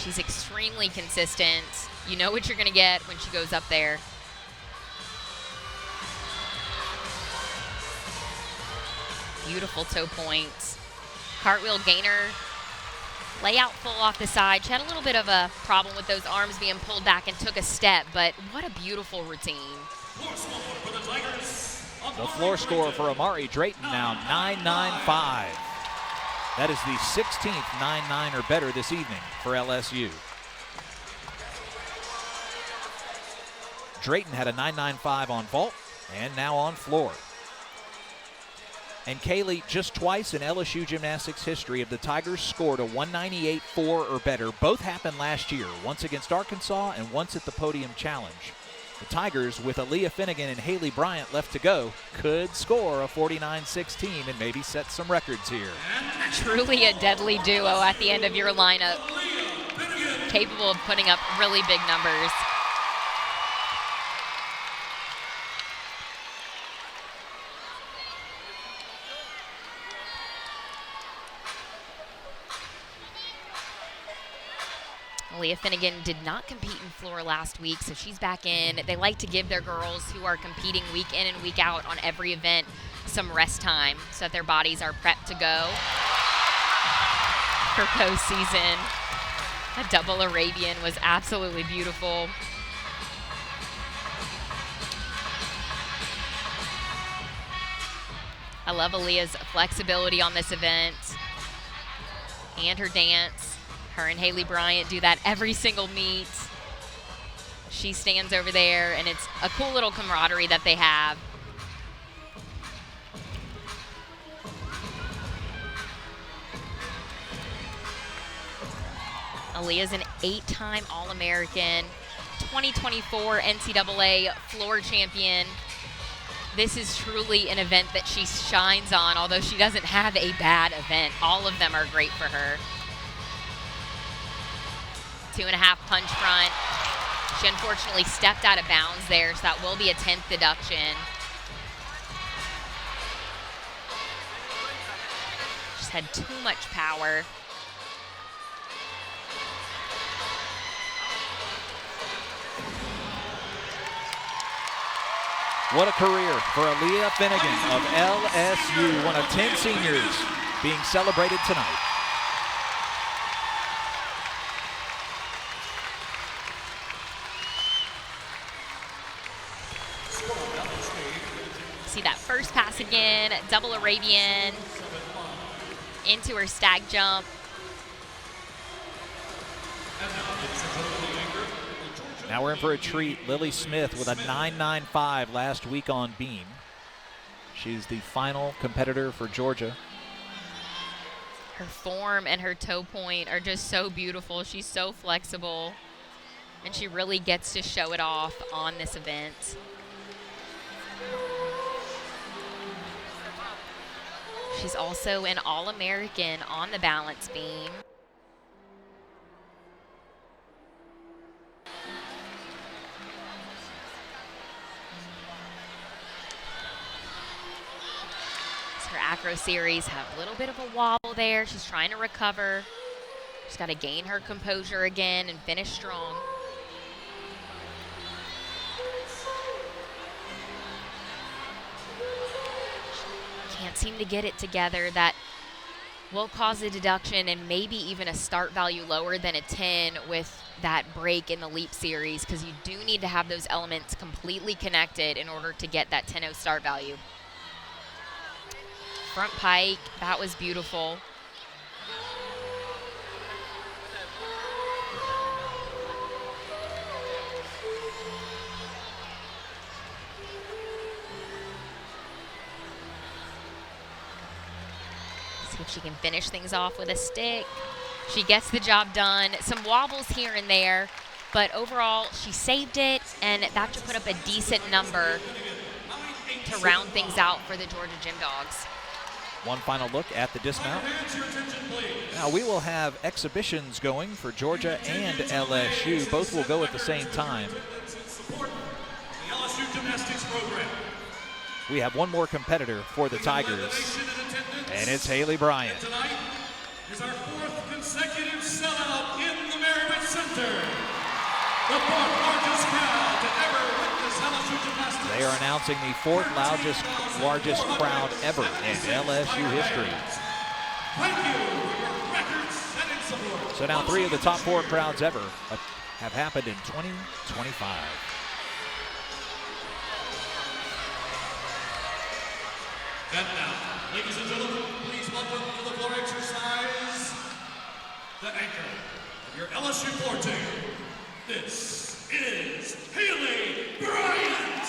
She's extremely consistent. You know what you're going to get when she goes up there. Beautiful toe points. Cartwheel gainer. Layout full off the side. She had a little bit of a problem with those arms being pulled back and took a step, but what a beautiful routine. The floor score for Amari Drayton now 9.95. That is the 16th 9.9 or better this evening for LSU. Drayton had a 9.95 on vault and now on floor. And Halieigh, just twice in LSU gymnastics history have the Tigers scored a 198.4 or better. Both happened last year, once against Arkansas and once at the Podium Challenge. The Tigers, with Aaliyah Finnegan and Halieigh Bryant left to go, could score a 49.16 and maybe set some records here. Truly a deadly duo at the end of your lineup, capable of putting up really big numbers. Aaliyah Finnegan did not compete in floor last week, so she's back in. They like to give their girls who are competing week in and week out on every event some rest time so that their bodies are prepped to go for postseason. A double Arabian was absolutely beautiful. I love Aaliyah's flexibility on this event and her dance. Her and Halieigh Bryant do that every single meet. She stands over there, and it's a cool little camaraderie that they have. Aaliyah's an 8-time All-American, 2024 NCAA floor champion. This is truly an event that she shines on, although she doesn't have a bad event. All of them are great for her. 2.5 punch front. She unfortunately stepped out of bounds there, so that will be a 10th deduction. Just had too much power. What a career for Aaliyah Finnegan of LSU, one of 10 seniors being celebrated tonight. See that first pass again, double Arabian into her stag jump. Now we're in for a treat. Lily Smith with a 9.95 last week on beam. She's the final competitor for Georgia. Her form and her toe point are just so beautiful. She's so flexible, and she really gets to show it off on this event. She's also an All-American on the balance beam. Her acro series have a little bit of a wobble there. She's trying to recover. She's got to gain her composure again and finish strong. Can't seem to get it together. That will cause a deduction and maybe even a start value lower than a 10 with that break in the leap series, because you do need to have those elements completely connected in order to get that 10-0 start value. Front pike, that was beautiful. See if she can finish things off with a stick. She gets the job done. Some wobbles here and there, but overall she saved it, and that should put up a decent number to round things out for the Georgia Gym Dogs. One final look at the dismount. Now we will have exhibitions going for Georgia and LSU. Both will go at the same time. We have one more competitor for the Tigers, and it's Halieigh Bryant. Tonight is our 4th consecutive sellout in the Merriman Center. The 4th largest crowd to ever witness LSU gymnastics. They are announcing the 4th largest crowd ever in LSU history. Thank you for your record-setting support. So now 3 of the top 4 crowds ever have happened in 2025. And now, ladies and gentlemen, please welcome to the floor exercise, the anchor of your LSU floor team. This is Halieigh Bryant.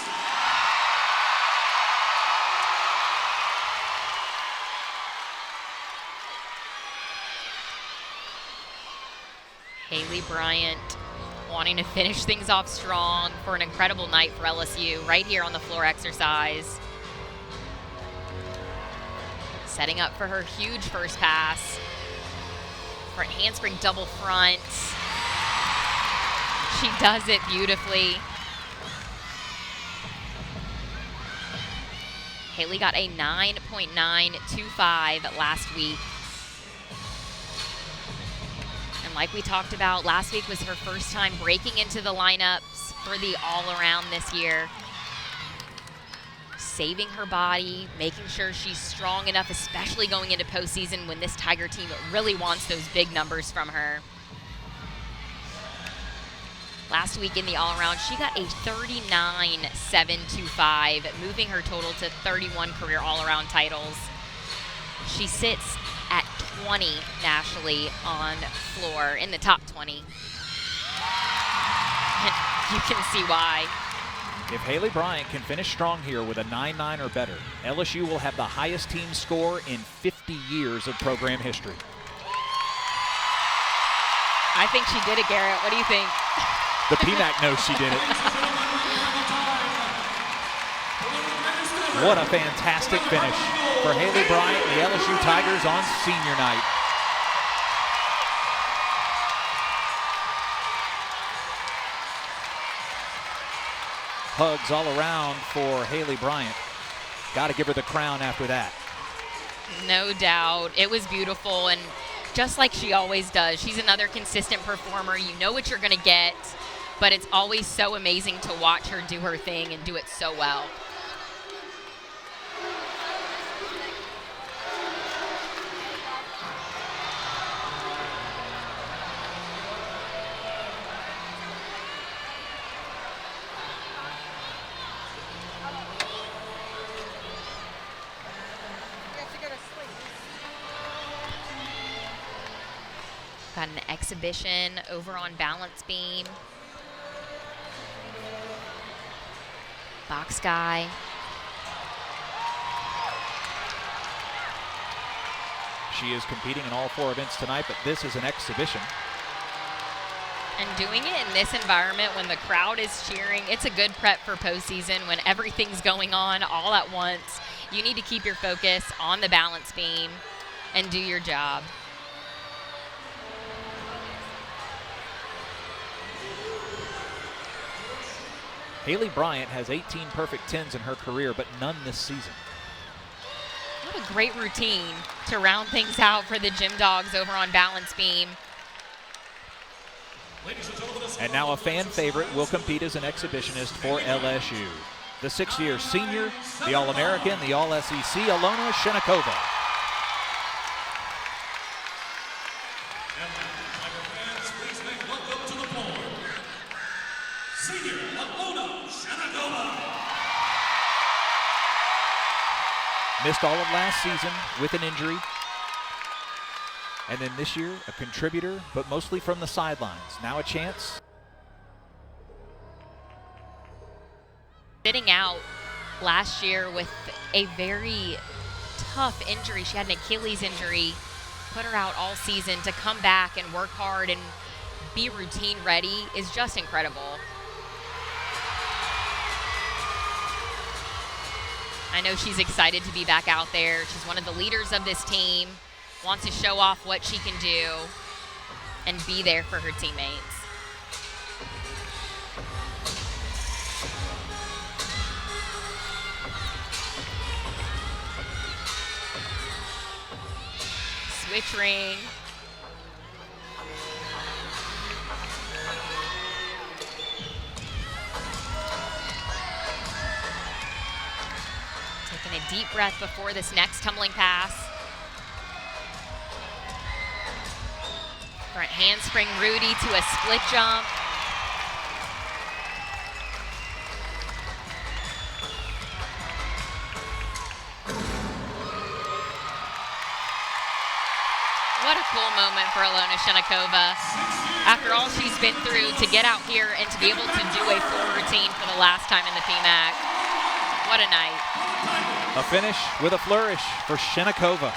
Halieigh Bryant wanting to finish things off strong for an incredible night for LSU right here on the floor exercise. Setting up for her huge first pass. Front handspring double front. She does it beautifully. Halieigh got a 9.925 last week. And like we talked about, last week was her first time breaking into the lineups for the all-around this year. Saving her body, making sure she's strong enough, especially going into postseason when this Tiger team really wants those big numbers from her. Last week in the all-around, she got a 39.725, moving her total to 31 career all-around titles. She sits at 20 nationally on floor, in the top 20. And you can see why. If Halieigh Bryant can finish strong here with a 9.9 or better, LSU will have the highest team score in 50 years of program history. I think she did it, Garrett. What do you think? The PMAC knows she did it. What a fantastic finish for Halieigh Bryant and the LSU Tigers on senior night. Hugs all around for Halieigh Bryant. Got to give her the crown after that. No doubt. It was beautiful, and just like she always does, she's another consistent performer. You know what you're going to get, but it's always so amazing to watch her do her thing and do it so well. Got an exhibition over on balance beam. Box guy. She is competing in all 4 events tonight, but this is an exhibition. And doing it in this environment when the crowd is cheering, it's a good prep for postseason when everything's going on all at once. You need to keep your focus on the balance beam and do your job. Halieigh Bryant has 18 perfect 10s in her career, but none this season. What a great routine to round things out for the Gym Dogs over on balance beam. And now a fan favorite will compete as an exhibitionist for LSU. The 6-year senior, the All-American, the All-SEC, Alona Shenikova. Missed all of last season with an injury. And then this year, a contributor, but mostly from the sidelines. Now a chance. Sitting out last year with a very tough injury. She had an Achilles injury, put her out all season. To come back and work hard and be routine ready is just incredible. I know she's excited to be back out there. She's one of the leaders of this team, wants to show off what she can do and be there for her teammates. Switch ring. Taking a deep breath before this next tumbling pass. Front handspring Rudy to a split jump. What a cool moment for Alona Shenikova. After all she's been through, to get out here and to be able to do a full routine for the last time in the PMAC. What a night. A finish with a flourish for Shenikova.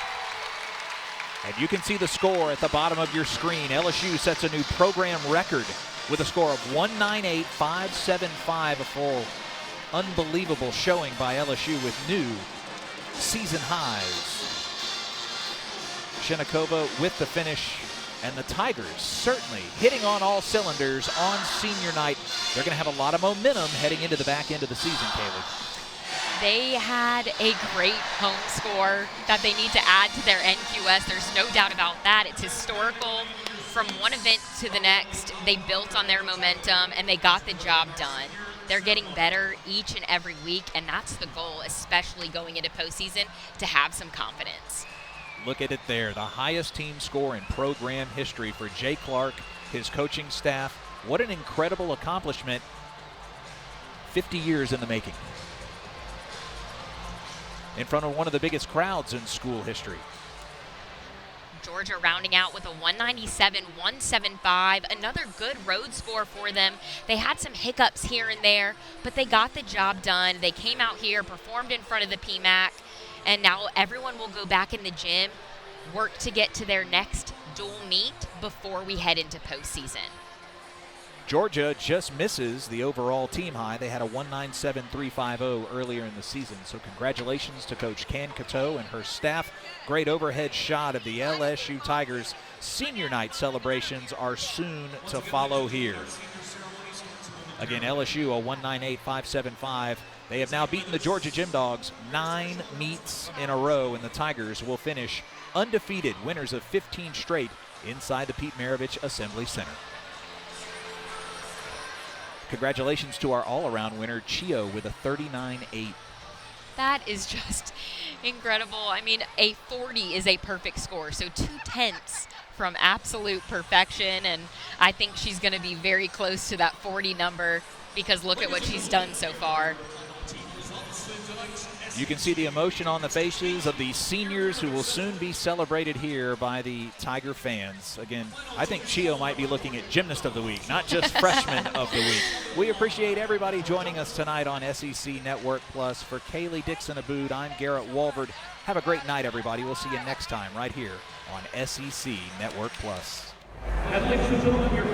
And you can see the score at the bottom of your screen. LSU sets a new program record with a score of 198.575, a full unbelievable showing by LSU with new season highs. Shenikova with the finish, and the Tigers certainly hitting on all cylinders on senior night. They're going to have a lot of momentum heading into the back end of the season, Kaylee. They had a great home score that they need to add to their NQS. There's no doubt about that. It's historical. From one event to the next, they built on their momentum and they got the job done. They're getting better each and every week, and that's the goal, especially going into postseason, to have some confidence. Look at it there, the highest team score in program history for Jay Clark, his coaching staff. What an incredible accomplishment. 50 years in the making. In front of one of the biggest crowds in school history. Georgia rounding out with a 197.175, another good road score for them. They had some hiccups here and there, but they got the job done. They came out here, performed in front of the PMAC, and now everyone will go back in the gym, work to get to their next dual meet before we head into postseason. Georgia just misses the overall team high. They had a 197.350 earlier in the season. So congratulations to Coach Can Cateau and her staff. Great overhead shot of the LSU Tigers. Senior night celebrations are soon to follow here. Again, LSU a 198.575. They have now beaten the Georgia Gym Dogs 9 meets in a row, and the Tigers will finish undefeated, winners of 15 straight inside the Pete Maravich Assembly Center. Congratulations to our all-around winner, Chio, with a 39.8. That is just incredible. I mean, a 40 is a perfect score, so 2/10 from absolute perfection, and I think she's going to be very close to that 40 number because look at what she's done so far. You can see the emotion on the faces of the seniors who will soon be celebrated here by the Tiger fans. Again, I think Chio might be looking at Gymnast of the Week, not just Freshman of the Week. We appreciate everybody joining us tonight on SEC Network Plus. For Halieigh Dixon-Abood, I'm Garrett Walvard. Have a great night, everybody. We'll see you next time right here on SEC Network Plus. And ladies and gentlemen, your